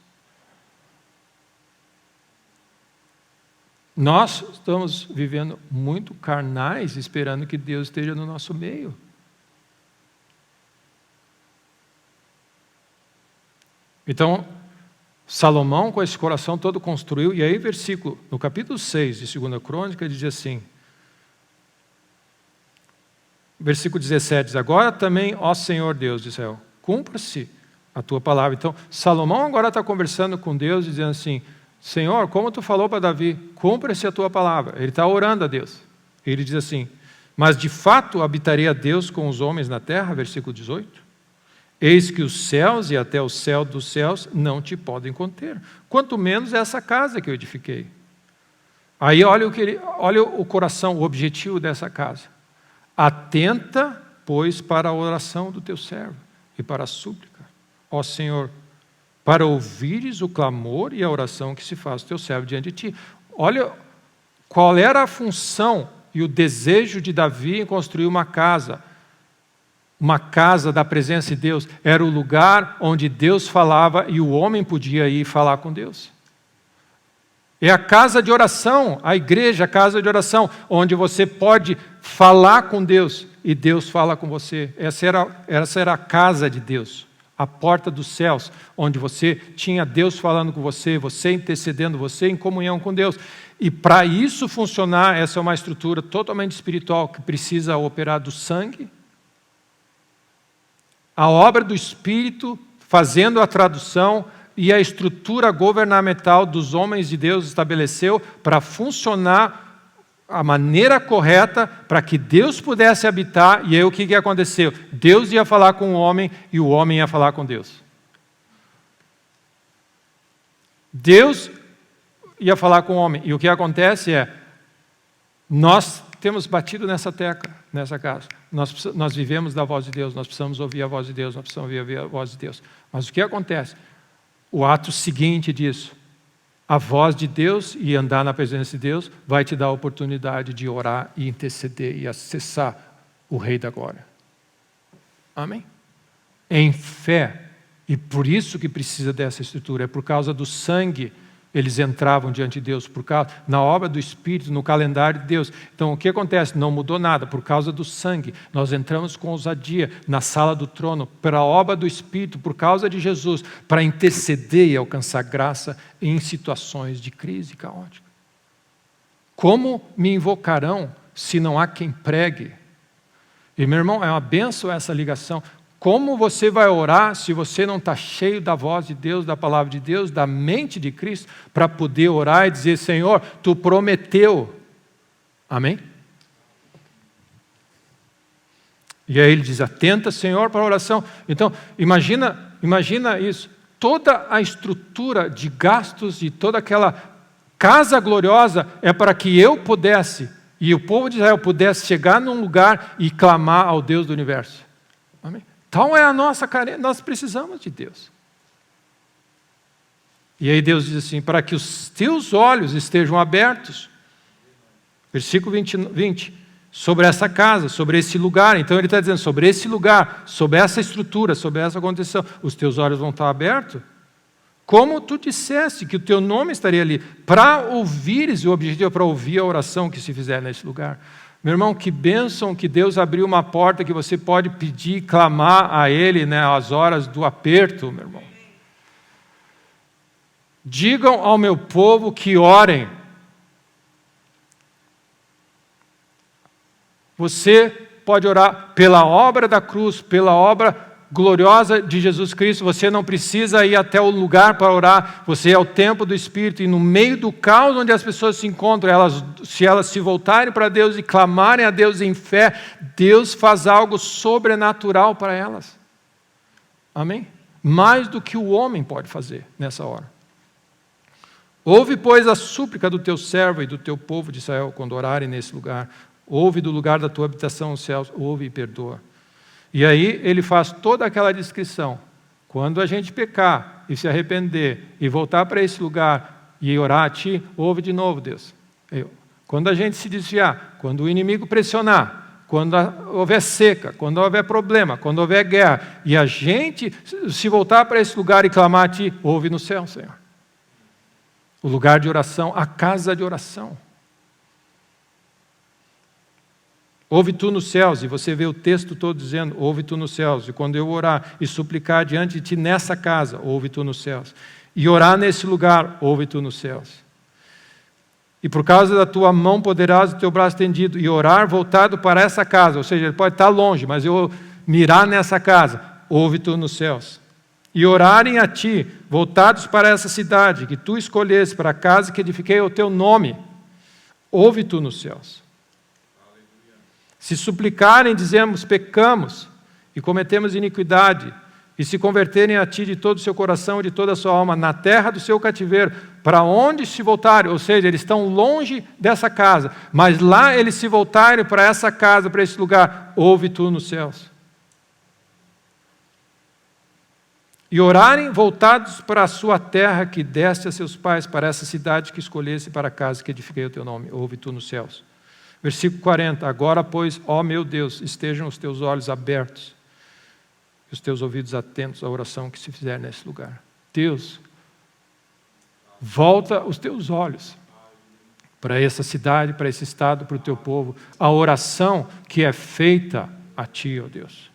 Nós estamos vivendo muito carnais, esperando que Deus esteja no nosso meio. Então, Salomão, com esse coração todo, construiu, e aí no capítulo 6 de 2 Crônica, diz assim, versículo 17, diz, agora também, ó Senhor Deus de Israel, cumpra-se a tua palavra. Então, Salomão agora está conversando com Deus, dizendo assim, Senhor, como tu falou para Davi, cumpra-se a tua palavra. Ele está orando a Deus. Ele diz assim, mas de fato habitaria Deus com os homens na terra, versículo 18. Eis que os céus e até o céu dos céus não te podem conter, quanto menos essa casa que eu edifiquei. Aí olha o coração, o objetivo dessa casa. Atenta, pois, para a oração do teu servo e para a súplica, ó Senhor, para ouvires o clamor e a oração que se faz do teu servo diante de ti. Olha qual era a função e o desejo de Davi em construir uma casa da presença de Deus. Era o lugar onde Deus falava e o homem podia ir falar com Deus. É a casa de oração, a igreja, a casa de oração, onde você pode falar com Deus e Deus fala com você. Essa era a casa de Deus, a porta dos céus, onde você tinha Deus falando com você, você intercedendo, você em comunhão com Deus. E para isso funcionar, essa é uma estrutura totalmente espiritual que precisa operar do sangue, a obra do Espírito, fazendo a tradução e a estrutura governamental dos homens de Deus estabeleceu para funcionar a maneira correta para que Deus pudesse habitar. E aí o que aconteceu? Deus ia falar com o homem e o homem ia falar com Deus. Deus ia falar com o homem. E o que acontece é, nós temos batido nessa tecla, nessa casa. Nós vivemos da voz de Deus, nós precisamos ouvir a voz de Deus, nós precisamos ouvir a voz de Deus. Mas o que acontece? O ato seguinte disso, a voz de Deus e andar na presença de Deus vai te dar a oportunidade de orar e interceder e acessar o Rei da Glória. Amém? Em fé. E por isso que precisa dessa estrutura, é por causa do sangue. Eles entravam diante de Deus, na obra do Espírito, no calendário de Deus. Então, o que acontece? Não mudou nada, por causa do sangue. Nós entramos com ousadia na sala do trono, pela obra do Espírito, por causa de Jesus, para interceder e alcançar graça em situações de crise caótica. Como me invocarão se não há quem pregue? E, meu irmão, é uma bênção essa ligação. Como você vai orar se você não está cheio da voz de Deus, da palavra de Deus, da mente de Cristo, para poder orar e dizer, Senhor, Tu prometeu. Amém? E aí ele diz, atenta, Senhor, para a oração. Então, imagina isso. Toda a estrutura de gastos e toda aquela casa gloriosa é para que eu pudesse, e o povo de Israel pudesse chegar num lugar e clamar ao Deus do universo. Amém? Então é a nossa carência, nós precisamos de Deus. E aí Deus diz assim, para que os teus olhos estejam abertos, versículo 20, sobre essa casa, sobre esse lugar. Então ele está dizendo, sobre esse lugar, sobre essa estrutura, sobre essa condição, os teus olhos vão estar abertos. Como tu disseste que o teu nome estaria ali, para ouvires, o objetivo é para ouvir a oração que se fizer nesse lugar. Meu irmão, que bênção que Deus abriu uma porta que você pode pedir, clamar a Ele, né, às horas do aperto, meu irmão. Digam ao meu povo que orem. Você pode orar pela obra da cruz, pela obra gloriosa de Jesus Cristo. Você não precisa ir até o lugar para orar. Você é o templo do Espírito. E no meio do caos onde as pessoas se encontram, se elas se voltarem para Deus e clamarem a Deus em fé, Deus faz algo sobrenatural para elas. Amém? Mais do que o homem pode fazer nessa hora. Ouve, pois, a súplica do teu servo e do teu povo de Israel quando orarem nesse lugar. Ouve do lugar da tua habitação os céus, ouve e perdoa. E aí ele faz toda aquela descrição. Quando a gente pecar e se arrepender e voltar para esse lugar e orar a Ti, ouve de novo, Deus. Quando a gente se desviar, quando o inimigo pressionar, quando houver seca, quando houver problema, quando houver guerra, e a gente se voltar para esse lugar e clamar a Ti, ouve no céu, Senhor. O lugar de oração, a casa de oração. Ouve tu nos céus, e você vê o texto todo dizendo, ouve tu nos céus, e quando eu orar e suplicar diante de ti nessa casa, ouve tu nos céus. E orar nesse lugar, ouve tu nos céus. E por causa da tua mão poderosa, do teu braço estendido, e orar voltado para essa casa, ou seja, ele pode estar longe, mas eu mirar nessa casa, ouve tu nos céus. E orarem a ti, voltados para essa cidade, que tu escolheste para a casa que edifiquei o teu nome, ouve tu nos céus. Se suplicarem, dizemos, pecamos e cometemos iniquidade, e se converterem a Ti de todo o seu coração e de toda a sua alma, na terra do seu cativeiro, para onde se voltarem, ou seja, eles estão longe dessa casa, mas lá eles se voltarem para essa casa, para esse lugar, ouve Tu nos céus. E orarem voltados para a sua terra que deste a seus pais, para essa cidade que escolhesse, para a casa que edifiquei o Teu nome, ouve Tu nos céus. Versículo 40, agora, pois, ó meu Deus, estejam os teus olhos abertos e os teus ouvidos atentos à oração que se fizer nesse lugar. Deus, volta os teus olhos para essa cidade, para esse estado, para o teu povo, a oração que é feita a Ti, ó Deus.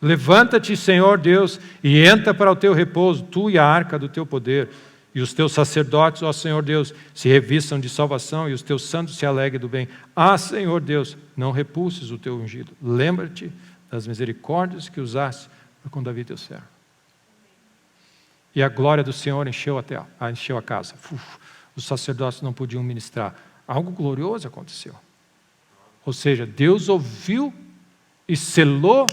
Levanta-te, Senhor Deus, e entra para o teu repouso, Tu e a arca do teu poder. E os teus sacerdotes, ó Senhor Deus, se revistam de salvação e os teus santos se alegrem do bem. Ah, Senhor Deus, não repulses o teu ungido. Lembra-te das misericórdias que usaste com Davi teu servo. E a glória do Senhor encheu a casa. Os sacerdotes não podiam ministrar. Algo glorioso aconteceu. Ou seja, Deus ouviu e selou.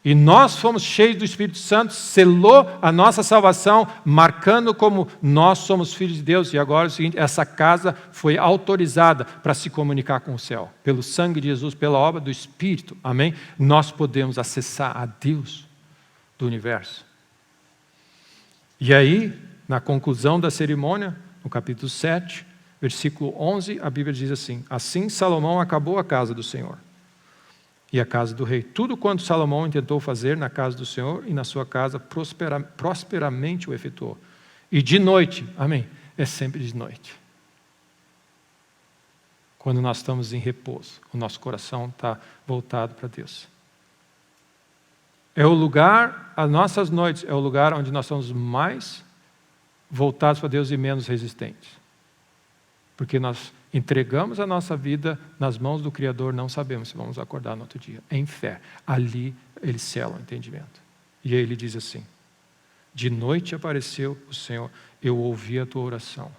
E nós fomos cheios do Espírito Santo, selou a nossa salvação, marcando como nós somos filhos de Deus. E agora é o seguinte, essa casa foi autorizada para se comunicar com o céu. Pelo sangue de Jesus, pela obra do Espírito, amém? Nós podemos acessar a Deus do universo. E aí, na conclusão da cerimônia, no capítulo 7, versículo 11, a Bíblia diz assim, assim Salomão acabou a casa do Senhor e a casa do rei. Tudo quanto Salomão intentou fazer na casa do Senhor e na sua casa, prosperamente o efetuou. E de noite, amém, é sempre de noite. Quando nós estamos em repouso, o nosso coração está voltado para Deus. É o lugar, as nossas noites, é o lugar onde nós somos mais voltados para Deus e menos resistentes. Porque nós entregamos a nossa vida nas mãos do Criador, não sabemos se vamos acordar no outro dia. Em fé. Ali ele sela o entendimento. E aí ele diz assim, de noite apareceu o Senhor, eu ouvi a tua oração.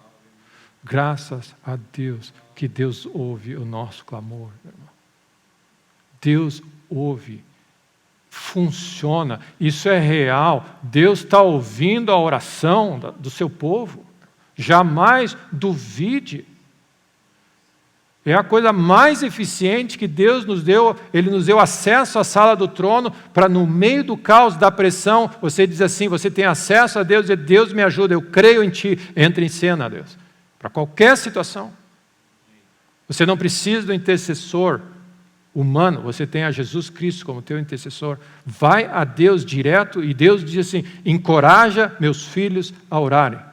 Graças a Deus, que Deus ouve o nosso clamor, meu irmão. Deus ouve, funciona, isso é real. Deus está ouvindo a oração do seu povo. Jamais duvide. É a coisa mais eficiente que Deus nos deu. Ele nos deu acesso à sala do trono para, no meio do caos, da pressão, você diz assim, você tem acesso a Deus e Deus me ajuda, eu creio em Ti, entre em cena, Deus. Para qualquer situação. Você não precisa do intercessor humano, você tem a Jesus Cristo como teu intercessor. Vai a Deus direto e Deus diz assim, encoraja meus filhos a orarem.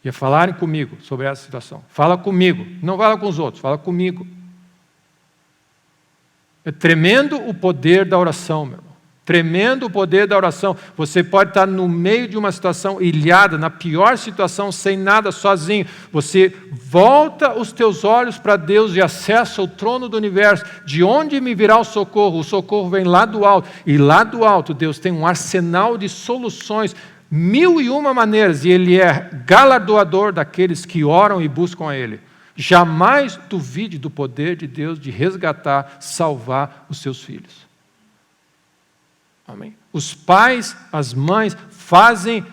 E a falarem comigo sobre essa situação. Fala comigo, não fala com os outros, fala comigo. É tremendo o poder da oração, meu irmão. Tremendo o poder da oração. Você pode estar no meio de uma situação ilhada, na pior situação, sem nada, sozinho. Você volta os teus olhos para Deus e acessa o trono do universo. De onde me virá o socorro? O socorro vem lá do alto. E lá do alto Deus tem um arsenal de soluções, 1001 maneiras. E Ele é galardoador daqueles que oram e buscam a Ele. Jamais duvide do poder de Deus de resgatar, salvar os seus filhos. Amém? Os pais, as mães fazem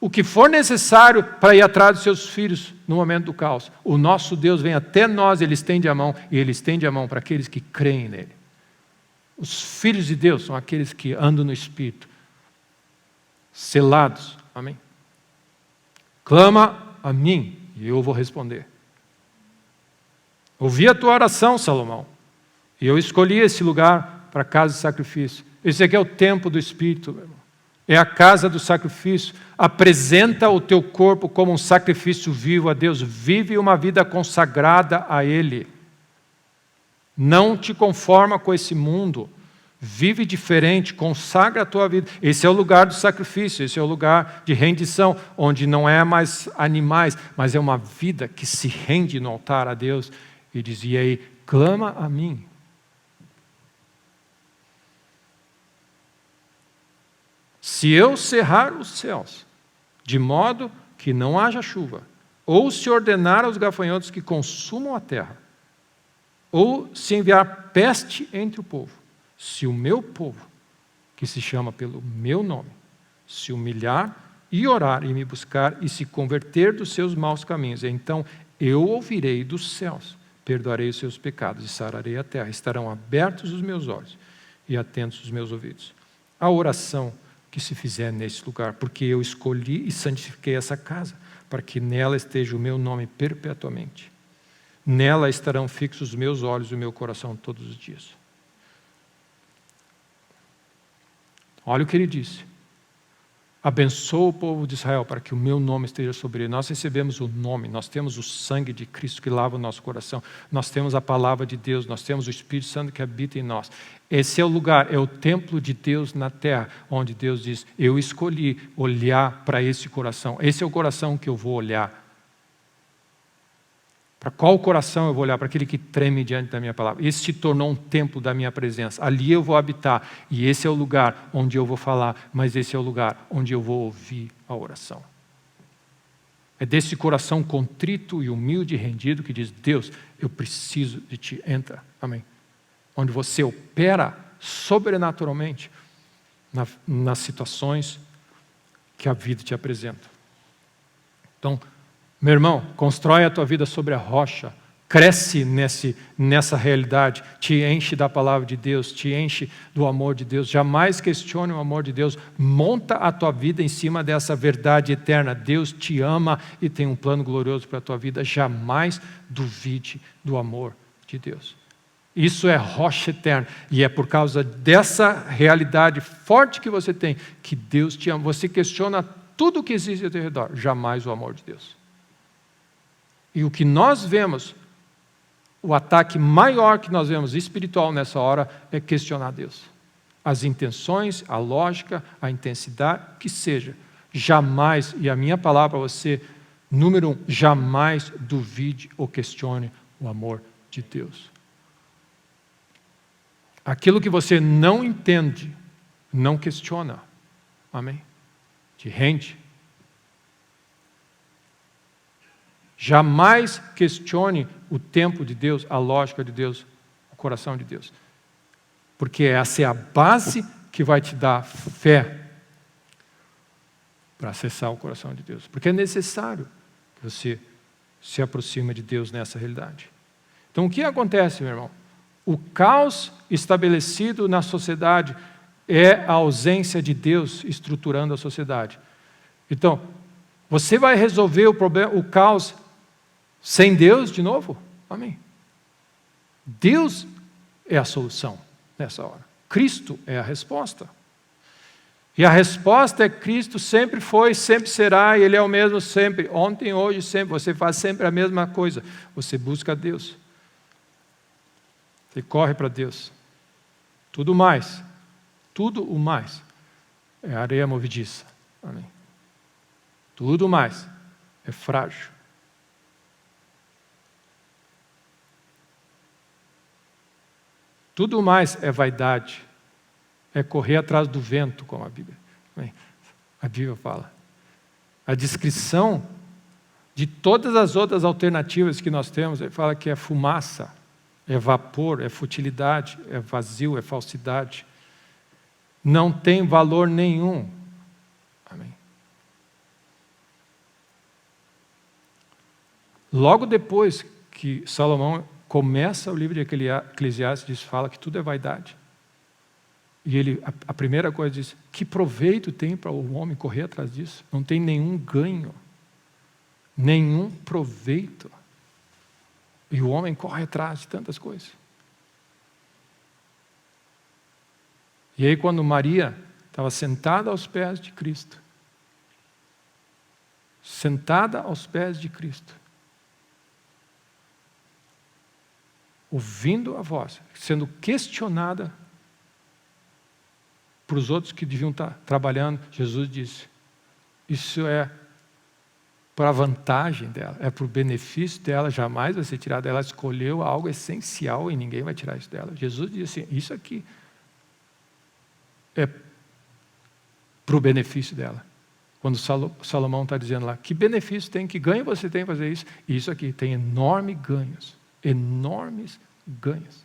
o que for necessário para ir atrás dos seus filhos no momento do caos. O nosso Deus vem até nós, Ele estende a mão, e Ele estende a mão para aqueles que creem nele. Os filhos de Deus são aqueles que andam no Espírito, selados. Amém? Clama a mim e eu vou responder. Ouvi a tua oração, Salomão, e eu escolhi esse lugar para a casa de sacrifício. Esse aqui é o templo do Espírito, meu irmão. É a casa do sacrifício. Apresenta o teu corpo como um sacrifício vivo a Deus. Vive uma vida consagrada a Ele. Não te conforma com esse mundo. Vive diferente, consagra a tua vida. Esse é o lugar do sacrifício, esse é o lugar de rendição, onde não é mais animais, mas é uma vida que se rende no altar a Deus. E dizia aí, clama a mim. Se eu cerrar os céus, de modo que não haja chuva, ou se ordenar aos gafanhotos que consumam a terra, ou se enviar peste entre o povo, se o meu povo, que se chama pelo meu nome, se humilhar e orar e me buscar e se converter dos seus maus caminhos, então eu ouvirei dos céus, perdoarei os seus pecados e sararei a terra. Estarão abertos os meus olhos e atentos os meus ouvidos. A oração que se fizer nesse lugar, porque eu escolhi e santifiquei essa casa, para que nela esteja o meu nome perpetuamente. Nela estarão fixos os meus olhos e o meu coração todos os dias. Olha o que ele disse. Abençoa o povo de Israel para que o meu nome esteja sobre ele. Nós recebemos o nome, nós temos o sangue de Cristo que lava o nosso coração, nós temos a palavra de Deus, nós temos o Espírito Santo que habita em nós. Esse é o lugar, é o templo de Deus na terra, onde Deus diz, eu escolhi olhar para esse coração. Esse é o coração que eu vou olhar. Para qual coração eu vou olhar? Para aquele que treme diante da minha palavra. Esse se tornou um templo da minha presença. Ali eu vou habitar. E esse é o lugar onde eu vou falar. Mas esse é o lugar onde eu vou ouvir a oração. É desse coração contrito e humilde e rendido que diz, Deus, eu preciso de Ti. Entra. Amém. Onde você opera sobrenaturalmente nas situações que a vida te apresenta. Então, meu irmão, constrói a tua vida sobre a rocha, cresce nessa realidade, te enche da palavra de Deus, te enche do amor de Deus, jamais questione o amor de Deus, monta a tua vida em cima dessa verdade eterna, Deus te ama e tem um plano glorioso para a tua vida, jamais duvide do amor de Deus. Isso é rocha eterna, e é por causa dessa realidade forte que você tem, que Deus te ama, você questiona tudo o que existe ao teu redor, jamais o amor de Deus. E o que nós vemos, o ataque maior que nós vemos espiritual nessa hora é questionar Deus. As intenções, a lógica, a intensidade, o que seja. Jamais, e a minha palavra para você, número 1, jamais duvide ou questione o amor de Deus. Aquilo que você não entende, não questiona. Amém? Te rende. Jamais questione o tempo de Deus, a lógica de Deus, o coração de Deus. Porque essa é a base que vai te dar fé para acessar o coração de Deus. Porque é necessário que você se aproxime de Deus nessa realidade. Então o que acontece, meu irmão? O caos estabelecido na sociedade é a ausência de Deus estruturando a sociedade. Então, você vai resolver o problema, o caos, sem Deus de novo? Amém. Deus é a solução nessa hora. Cristo é a resposta. E a resposta é Cristo sempre foi, sempre será, e Ele é o mesmo sempre, ontem, hoje, sempre. Você faz sempre a mesma coisa. Você busca Deus. Você corre para Deus. Tudo Tudo o mais é areia movediça. Amém. Tudo o mais é frágil. Tudo mais é vaidade. É correr atrás do vento, como a Bíblia. Amém. A Bíblia fala. A descrição de todas as outras alternativas que nós temos, ele fala que é fumaça, é vapor, é futilidade, é vazio, é falsidade. Não tem valor nenhum. Amém. Logo depois que Salomão começa o livro de Eclesiastes, fala que tudo é vaidade. E ele, a primeira coisa diz, que proveito tem para o homem correr atrás disso? Não tem nenhum ganho, nenhum proveito. E o homem corre atrás de tantas coisas. E aí quando Maria estava sentada aos pés de Cristo, sentada aos pés de Cristo, ouvindo a voz, sendo questionada para os outros que deviam estar trabalhando, Jesus disse, isso é para a vantagem dela, é para o benefício dela, jamais vai ser tirado. Ela escolheu algo essencial e ninguém vai tirar isso dela. Jesus disse assim, isso aqui é para o benefício dela. Quando Salomão está dizendo lá, que benefício tem, que ganho você tem fazer isso? E isso aqui tem enormes ganhos. Enormes ganhos.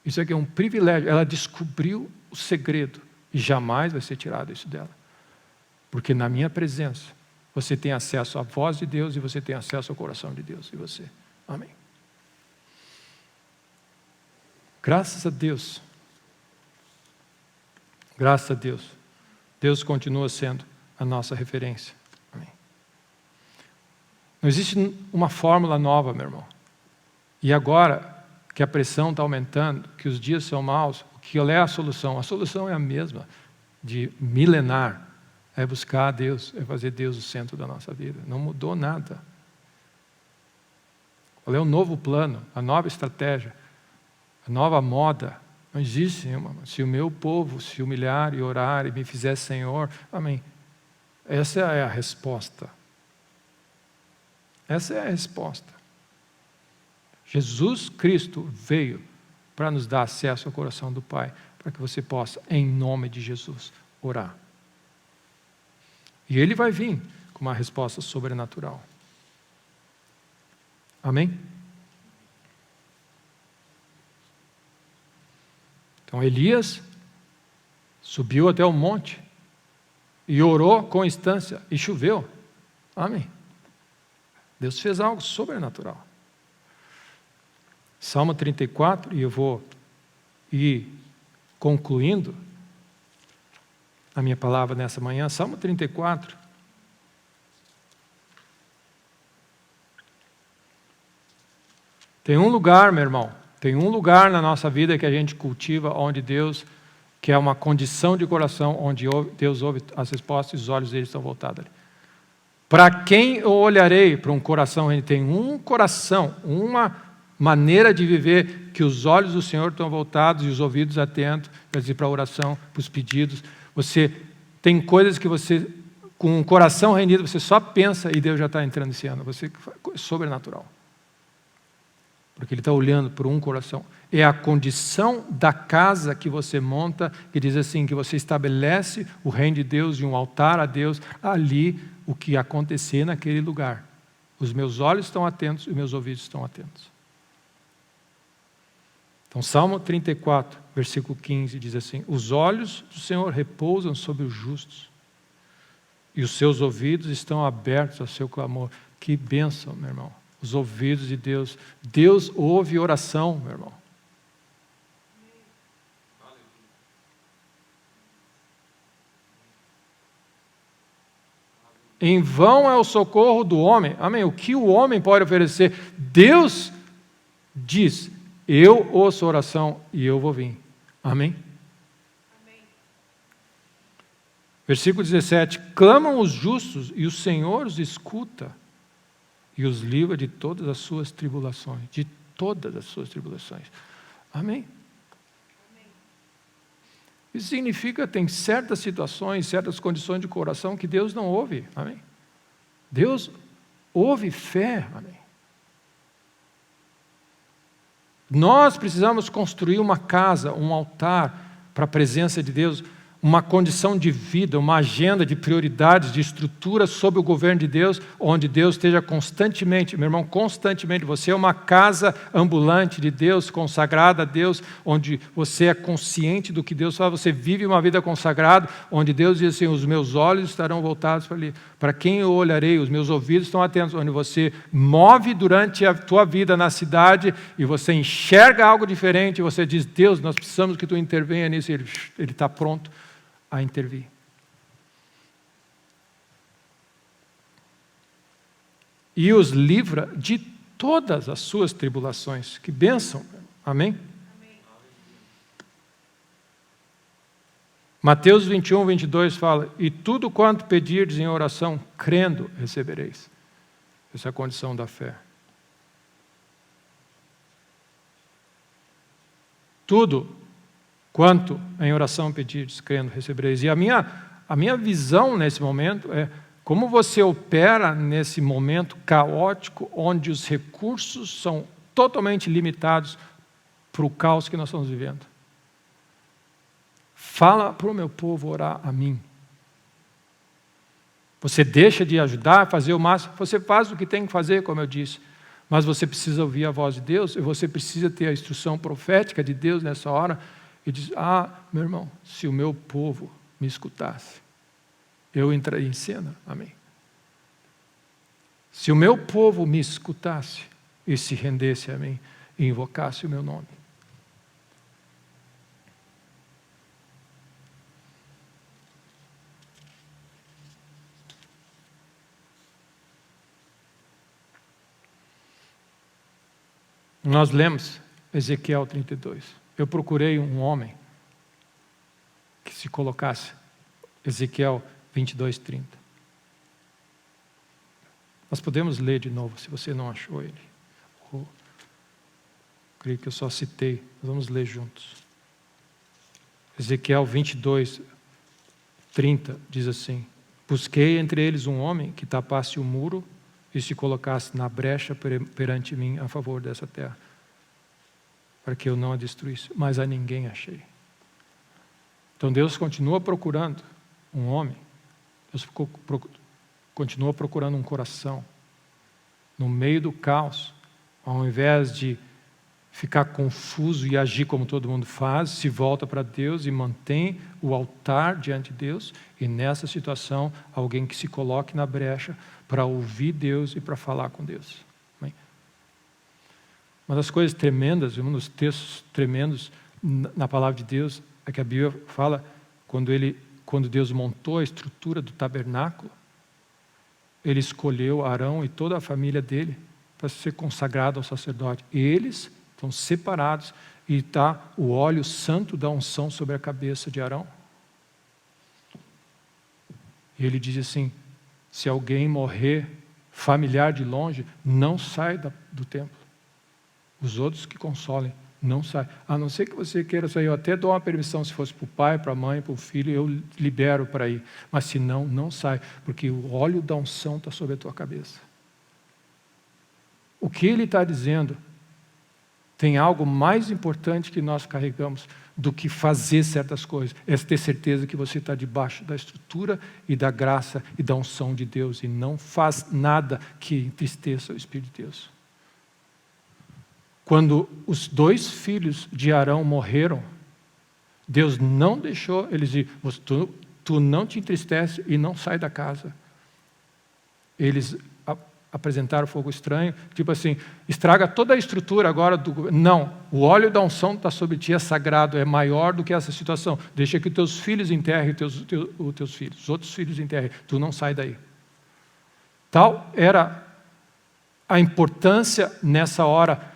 Isso aqui é um privilégio. Ela descobriu o segredo e jamais vai ser tirado isso dela. Porque na minha presença, você tem acesso à voz de Deus e você tem acesso ao coração de Deus. E você. Amém. Graças a Deus. Graças a Deus. Deus continua sendo a nossa referência. Amém. Não existe uma fórmula nova, meu irmão. E agora que a pressão está aumentando, que os dias são maus, o que é a solução? A solução é a mesma, de milenar. É buscar a Deus, é fazer Deus o centro da nossa vida. Não mudou nada. Qual é o novo plano, a nova estratégia, a nova moda? Não existe nenhuma. Se o meu povo se humilhar e orar e me fizer Senhor, amém. Essa é a resposta. Essa é a resposta. Jesus Cristo veio para nos dar acesso ao coração do Pai, para que você possa, em nome de Jesus, orar. E Ele vai vir com uma resposta sobrenatural. Amém? Então Elias subiu até o monte e orou com instância e choveu. Amém? Deus fez algo sobrenatural. Salmo 34, e eu vou ir concluindo a minha palavra nessa manhã. Salmo 34. Tem um lugar, meu irmão, tem um lugar na nossa vida que a gente cultiva, onde Deus, que é uma condição de coração, onde Deus ouve as respostas e os olhos dele estão voltados ali. Para quem eu olharei? Para um coração, ele tem um coração, uma maneira de viver que os olhos do Senhor estão voltados e os ouvidos atentos, quer dizer, para a oração, para os pedidos. Você tem coisas que você, com o coração rendido, você só pensa e Deus já está entrando esse ano. Você é sobrenatural. Porque Ele está olhando por um coração. É a condição da casa que você monta, que diz assim, que você estabelece o reino de Deus e um altar a Deus, ali o que acontecer naquele lugar. Os meus olhos estão atentos e os meus ouvidos estão atentos. Então, Salmo 34, versículo 15, diz assim, os olhos do Senhor repousam sobre os justos, e os seus ouvidos estão abertos ao seu clamor. Que bênção, meu irmão. Os ouvidos de Deus. Deus ouve oração, meu irmão. Em vão é o socorro do homem. Amém. O que o homem pode oferecer? Deus diz, eu ouço oração e eu vou vir. Amém? Amém. Versículo 17. Clamam os justos e o Senhor os escuta e os livra de todas as suas tribulações. De todas as suas tribulações. Amém? Amém. Isso significa que tem certas situações, certas condições de coração que Deus não ouve. Amém? Deus ouve fé. Amém? Nós precisamos construir uma casa, um altar para a presença de Deus, uma condição de vida, uma agenda de prioridades, de estrutura sob o governo de Deus, onde Deus esteja constantemente, meu irmão, constantemente. Você é uma casa ambulante de Deus, consagrada a Deus, onde você é consciente do que Deus fala, você vive uma vida consagrada, onde Deus diz assim, os meus olhos estarão voltados para ali. Para quem eu olharei, os meus ouvidos estão atentos, onde você move durante a tua vida na cidade e você enxerga algo diferente, e você diz, Deus, nós precisamos que tu intervenha nisso, e Ele está pronto a intervir. E os livra de todas as suas tribulações. Que bênção. Amém? Amém. Mateus 21, 22 fala, e tudo quanto pedirdes em oração, crendo, recebereis. Essa é a condição da fé. Tudo quanto em oração pedirdes, crendo, recebereis. E a minha visão nesse momento é como você opera nesse momento caótico, onde os recursos são totalmente limitados para o caos que nós estamos vivendo. Fala para o meu povo orar a mim. Você deixa de ajudar, fazer o máximo, você faz o que tem que fazer, como eu disse. Mas você precisa ouvir a voz de Deus, e você precisa ter a instrução profética de Deus nessa hora, e diz, meu irmão, se o meu povo me escutasse, eu entraria em cena. Amém. Se o meu povo me escutasse e se rendesse a mim e invocasse o meu nome. Nós lemos Ezequiel 32. Eu procurei um homem que se colocasse, Ezequiel 22, 30. Nós podemos ler de novo, se você não achou ele. Creio que eu só citei, vamos ler juntos. Ezequiel 22, 30 diz assim, busquei entre eles um homem que tapasse o muro e se colocasse na brecha perante mim a favor dessa terra, para que eu não a destruísse, mas a ninguém achei. Então Deus continua procurando um homem, Deus continua procurando um coração, no meio do caos, ao invés de ficar confuso e agir como todo mundo faz, se volta para Deus e mantém o altar diante de Deus, e nessa situação, alguém que se coloque na brecha para ouvir Deus e para falar com Deus. Amém? Uma das coisas tremendas, um dos textos tremendos na palavra de Deus, é que a Bíblia fala, quando Deus montou a estrutura do tabernáculo, Ele escolheu Arão e toda a família dele para ser consagrado ao sacerdote. E eles estão separados e está o óleo santo da unção sobre a cabeça de Arão. E ele diz assim, se alguém morrer familiar de longe, não sai do templo. Os outros que consolem, não sai. A não ser que você queira sair, eu até dou uma permissão, se fosse para o pai, para a mãe, para o filho, eu libero para ir. Mas se não, não sai, porque o óleo da unção está sobre a tua cabeça. O que ele está dizendo, tem algo mais importante que nós carregamos do que fazer certas coisas. É ter certeza que você está debaixo da estrutura e da graça e da unção de Deus e não faz nada que entristeça o Espírito de Deus. Quando os 2 filhos de Arão morreram, Deus não deixou eles dizer, tu não te entristece e não sai da casa. Eles apresentaram fogo estranho, tipo assim, estraga toda a estrutura agora do... Não, o óleo da unção está sobre ti, é sagrado, é maior do que essa situação. Deixa que teus filhos enterrem os teus filhos, os outros filhos enterrem, tu não sai daí. Tal era a importância nessa hora.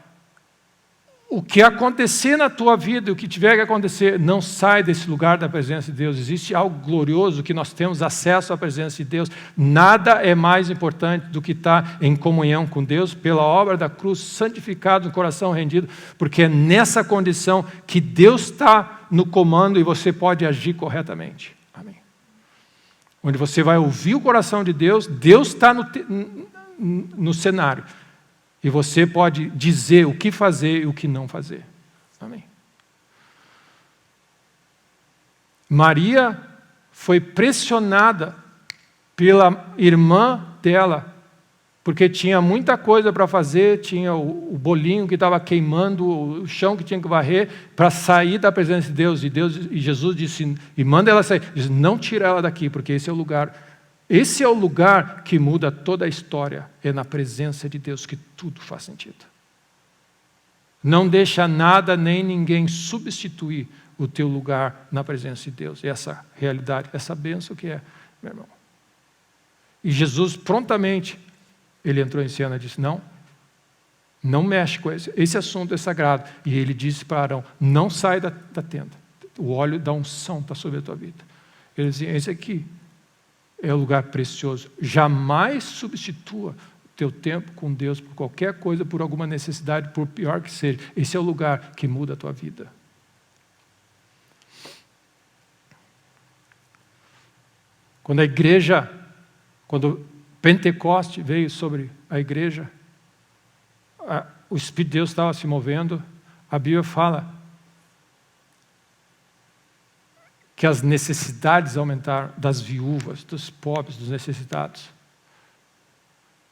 O que acontecer na tua vida, o que tiver que acontecer, não sai desse lugar da presença de Deus. Existe algo glorioso que nós temos acesso à presença de Deus. Nada é mais importante do que estar em comunhão com Deus, pela obra da cruz, santificado, no coração rendido, porque é nessa condição que Deus está no comando e você pode agir corretamente. Amém. Onde você vai ouvir o coração de Deus, Deus está no cenário. E você pode dizer o que fazer e o que não fazer. Amém. Maria foi pressionada pela irmã dela, porque tinha muita coisa para fazer, tinha o bolinho que estava queimando, o chão que tinha que varrer, para sair da presença de Deus. E Jesus disse, e manda ela sair. Diz, não tira ela daqui, porque esse é o lugar que muda toda a história. É na presença de Deus que tudo faz sentido. Não deixa nada nem ninguém substituir o teu lugar na presença de Deus. E essa realidade, essa bênção que é, meu irmão. E Jesus prontamente, ele entrou em cena e disse, não mexe com esse assunto é sagrado. E ele disse para Arão, não sai da tenda. O óleo da unção está sobre a tua vida. Ele dizia, esse aqui é o lugar precioso. Jamais substitua o teu tempo com Deus por qualquer coisa, por alguma necessidade, por pior que seja. Esse é o lugar que muda a tua vida. Quando Pentecoste veio sobre a igreja, o Espírito de Deus estava se movendo, a Bíblia fala que as necessidades aumentaram das viúvas, dos pobres, dos necessitados.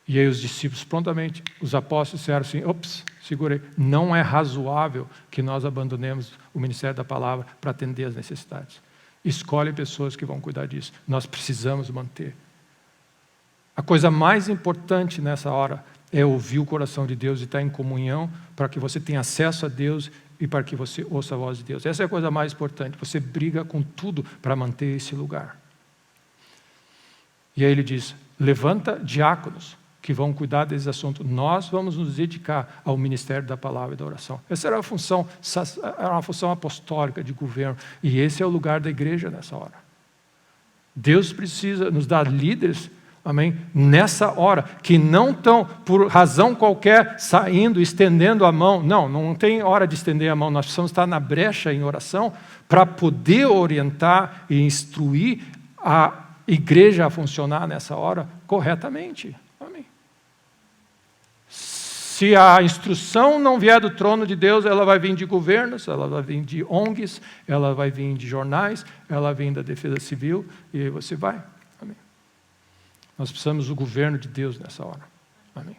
E aí os discípulos prontamente, os apóstolos disseram assim, segura aí, não é razoável que nós abandonemos o ministério da palavra para atender as necessidades. Escolhe pessoas que vão cuidar disso. Nós precisamos manter. A coisa mais importante nessa hora é ouvir o coração de Deus e estar em comunhão para que você tenha acesso a Deus e para que você ouça a voz de Deus. Essa é a coisa mais importante. Você briga com tudo para manter esse lugar. E aí ele diz, levanta diáconos que vão cuidar desse assunto. Nós vamos nos dedicar ao ministério da palavra e da oração. Essa era uma função apostólica de governo. E esse é o lugar da igreja nessa hora. Deus precisa nos dar líderes, amém, nessa hora, que não estão, por razão qualquer, saindo, estendendo a mão. Não tem hora de estender a mão. Nós precisamos estar na brecha em oração para poder orientar e instruir a igreja a funcionar nessa hora corretamente. Amém. Se a instrução não vier do trono de Deus, ela vai vir de governos, ela vai vir de ONGs, ela vai vir de jornais, ela vem da defesa civil, e aí você vai. Amém. Nós precisamos do governo de Deus nessa hora. Amém.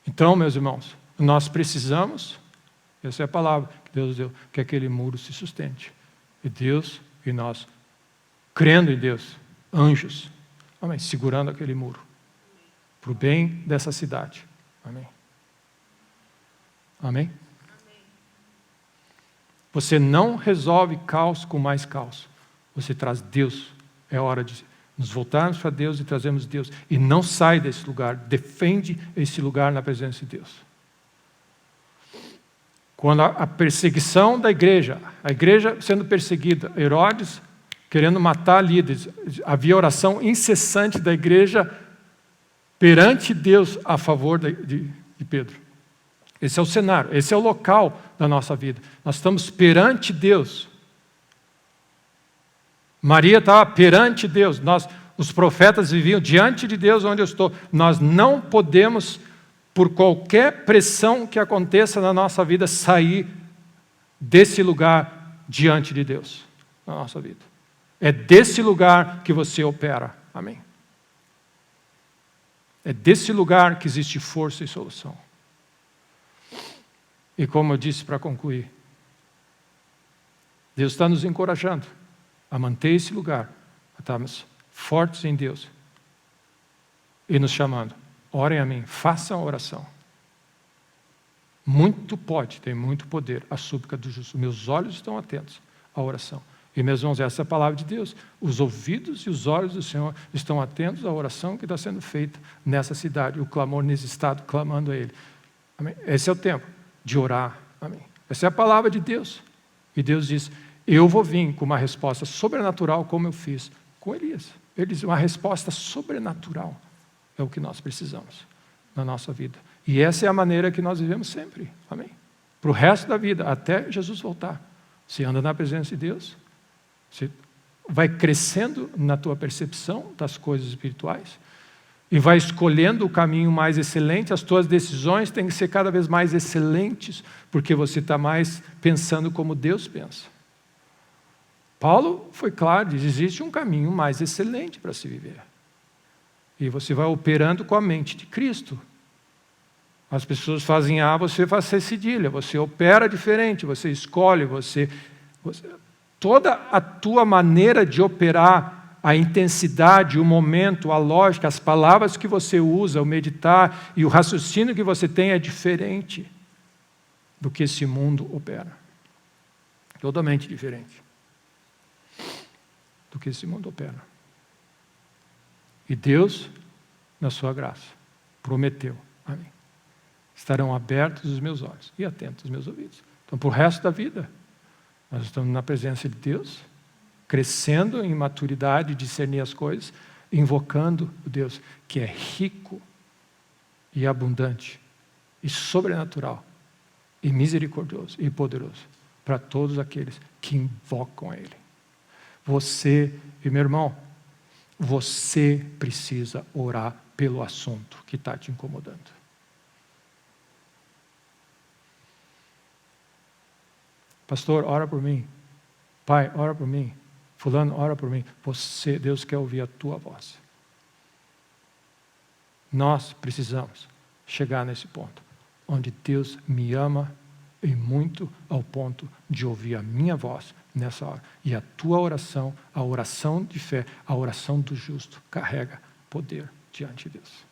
Então, meus irmãos, nós precisamos, essa é a palavra que Deus deu, que aquele muro se sustente. E Deus e nós, crendo em Deus, anjos, amém, segurando aquele muro. Para o bem dessa cidade. Amém. Amém? Você não resolve caos com mais caos. Você traz Deus. É hora de nos voltarmos para Deus e trazermos Deus. E não sai desse lugar. Defende esse lugar na presença de Deus. Quando a perseguição da igreja, a igreja sendo perseguida, Herodes querendo matar líderes, havia oração incessante da igreja perante Deus a favor de Pedro. Esse é o cenário, esse é o local da nossa vida. Nós estamos perante Deus. Maria estava perante Deus. Os profetas viviam diante de Deus onde eu estou. Nós não podemos, por qualquer pressão que aconteça na nossa vida, sair desse lugar diante de Deus na nossa vida. É desse lugar que você opera. Amém. É desse lugar que existe força e solução. E como eu disse para concluir, Deus está nos encorajando a manter esse lugar, a estarmos fortes em Deus e nos chamando. Orem a mim, façam a oração. Muito pode, tem muito poder a súplica do justo. Meus olhos estão atentos à oração. E, meus irmãos, essa é a palavra de Deus. Os ouvidos e os olhos do Senhor estão atentos à oração que está sendo feita nessa cidade, o clamor nesse estado, clamando a Ele. Amém? Esse é o tempo de orar. Amém? Essa é a palavra de Deus. E Deus diz, eu vou vir com uma resposta sobrenatural como eu fiz com Elias. Ele diz, uma resposta sobrenatural é o que nós precisamos na nossa vida. E essa é a maneira que nós vivemos sempre. Amém? para o resto da vida, até Jesus voltar. Você anda na presença de Deus, você vai crescendo na tua percepção das coisas espirituais e vai escolhendo o caminho mais excelente. As tuas decisões têm que ser cada vez mais excelentes, porque você está mais pensando como Deus pensa. Paulo foi claro, diz, existe um caminho mais excelente para se viver. E você vai operando com a mente de Cristo. As pessoas fazem A, você faz C cedilha, você opera diferente, você escolhe, toda a tua maneira de operar, a intensidade, o momento, a lógica, as palavras que você usa, o meditar e o raciocínio que você tem é diferente do que esse mundo opera. Totalmente diferente do que esse mundo opera. E Deus, na sua graça, prometeu a mim: estarão abertos os meus olhos e atentos os meus ouvidos. Então, para o resto da vida, nós estamos na presença de Deus, crescendo em maturidade, discernir as coisas, invocando o Deus que é rico e abundante e sobrenatural e misericordioso e poderoso para todos aqueles que invocam a Ele. Você, e meu irmão, você precisa orar pelo assunto que está te incomodando. Pastor, ora por mim. Pai, ora por mim. Fulano, ora por mim. Você, Deus quer ouvir a tua voz. Nós precisamos chegar nesse ponto, onde Deus me ama e muito ao ponto de ouvir a minha voz nessa hora. E a tua oração, a oração de fé, a oração do justo, carrega poder diante de Deus.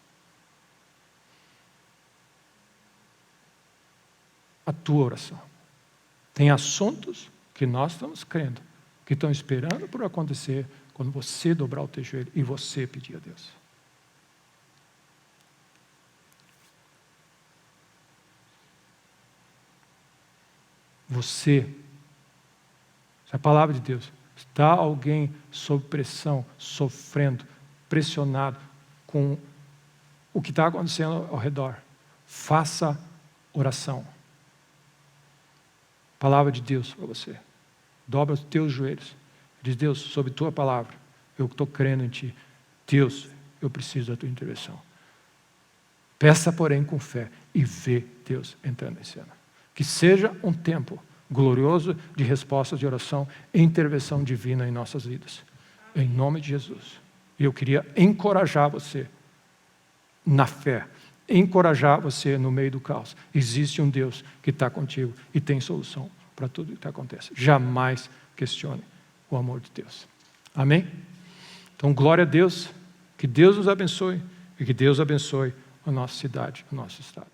A tua oração. Tem assuntos que nós estamos crendo, que estão esperando por acontecer quando você dobrar o teu joelho e você pedir a Deus. Você, se a palavra de Deus, está alguém sob pressão, sofrendo, pressionado com o que está acontecendo ao redor, faça oração. Palavra de Deus para você. Dobra os teus joelhos. Diz: Deus, sob tua palavra, eu estou crendo em ti. Deus, eu preciso da tua intervenção. Peça, porém, com fé e vê Deus entrando em cena. Que seja um tempo glorioso de respostas de oração e intervenção divina em nossas vidas. Em nome de Jesus. E eu queria encorajar você na fé. Encorajar você no meio do caos. Existe um Deus que está contigo e tem solução para tudo o que acontece. Jamais questione o amor de Deus. Amém? Então, glória a Deus. Que Deus nos abençoe e que Deus abençoe a nossa cidade, o nosso estado.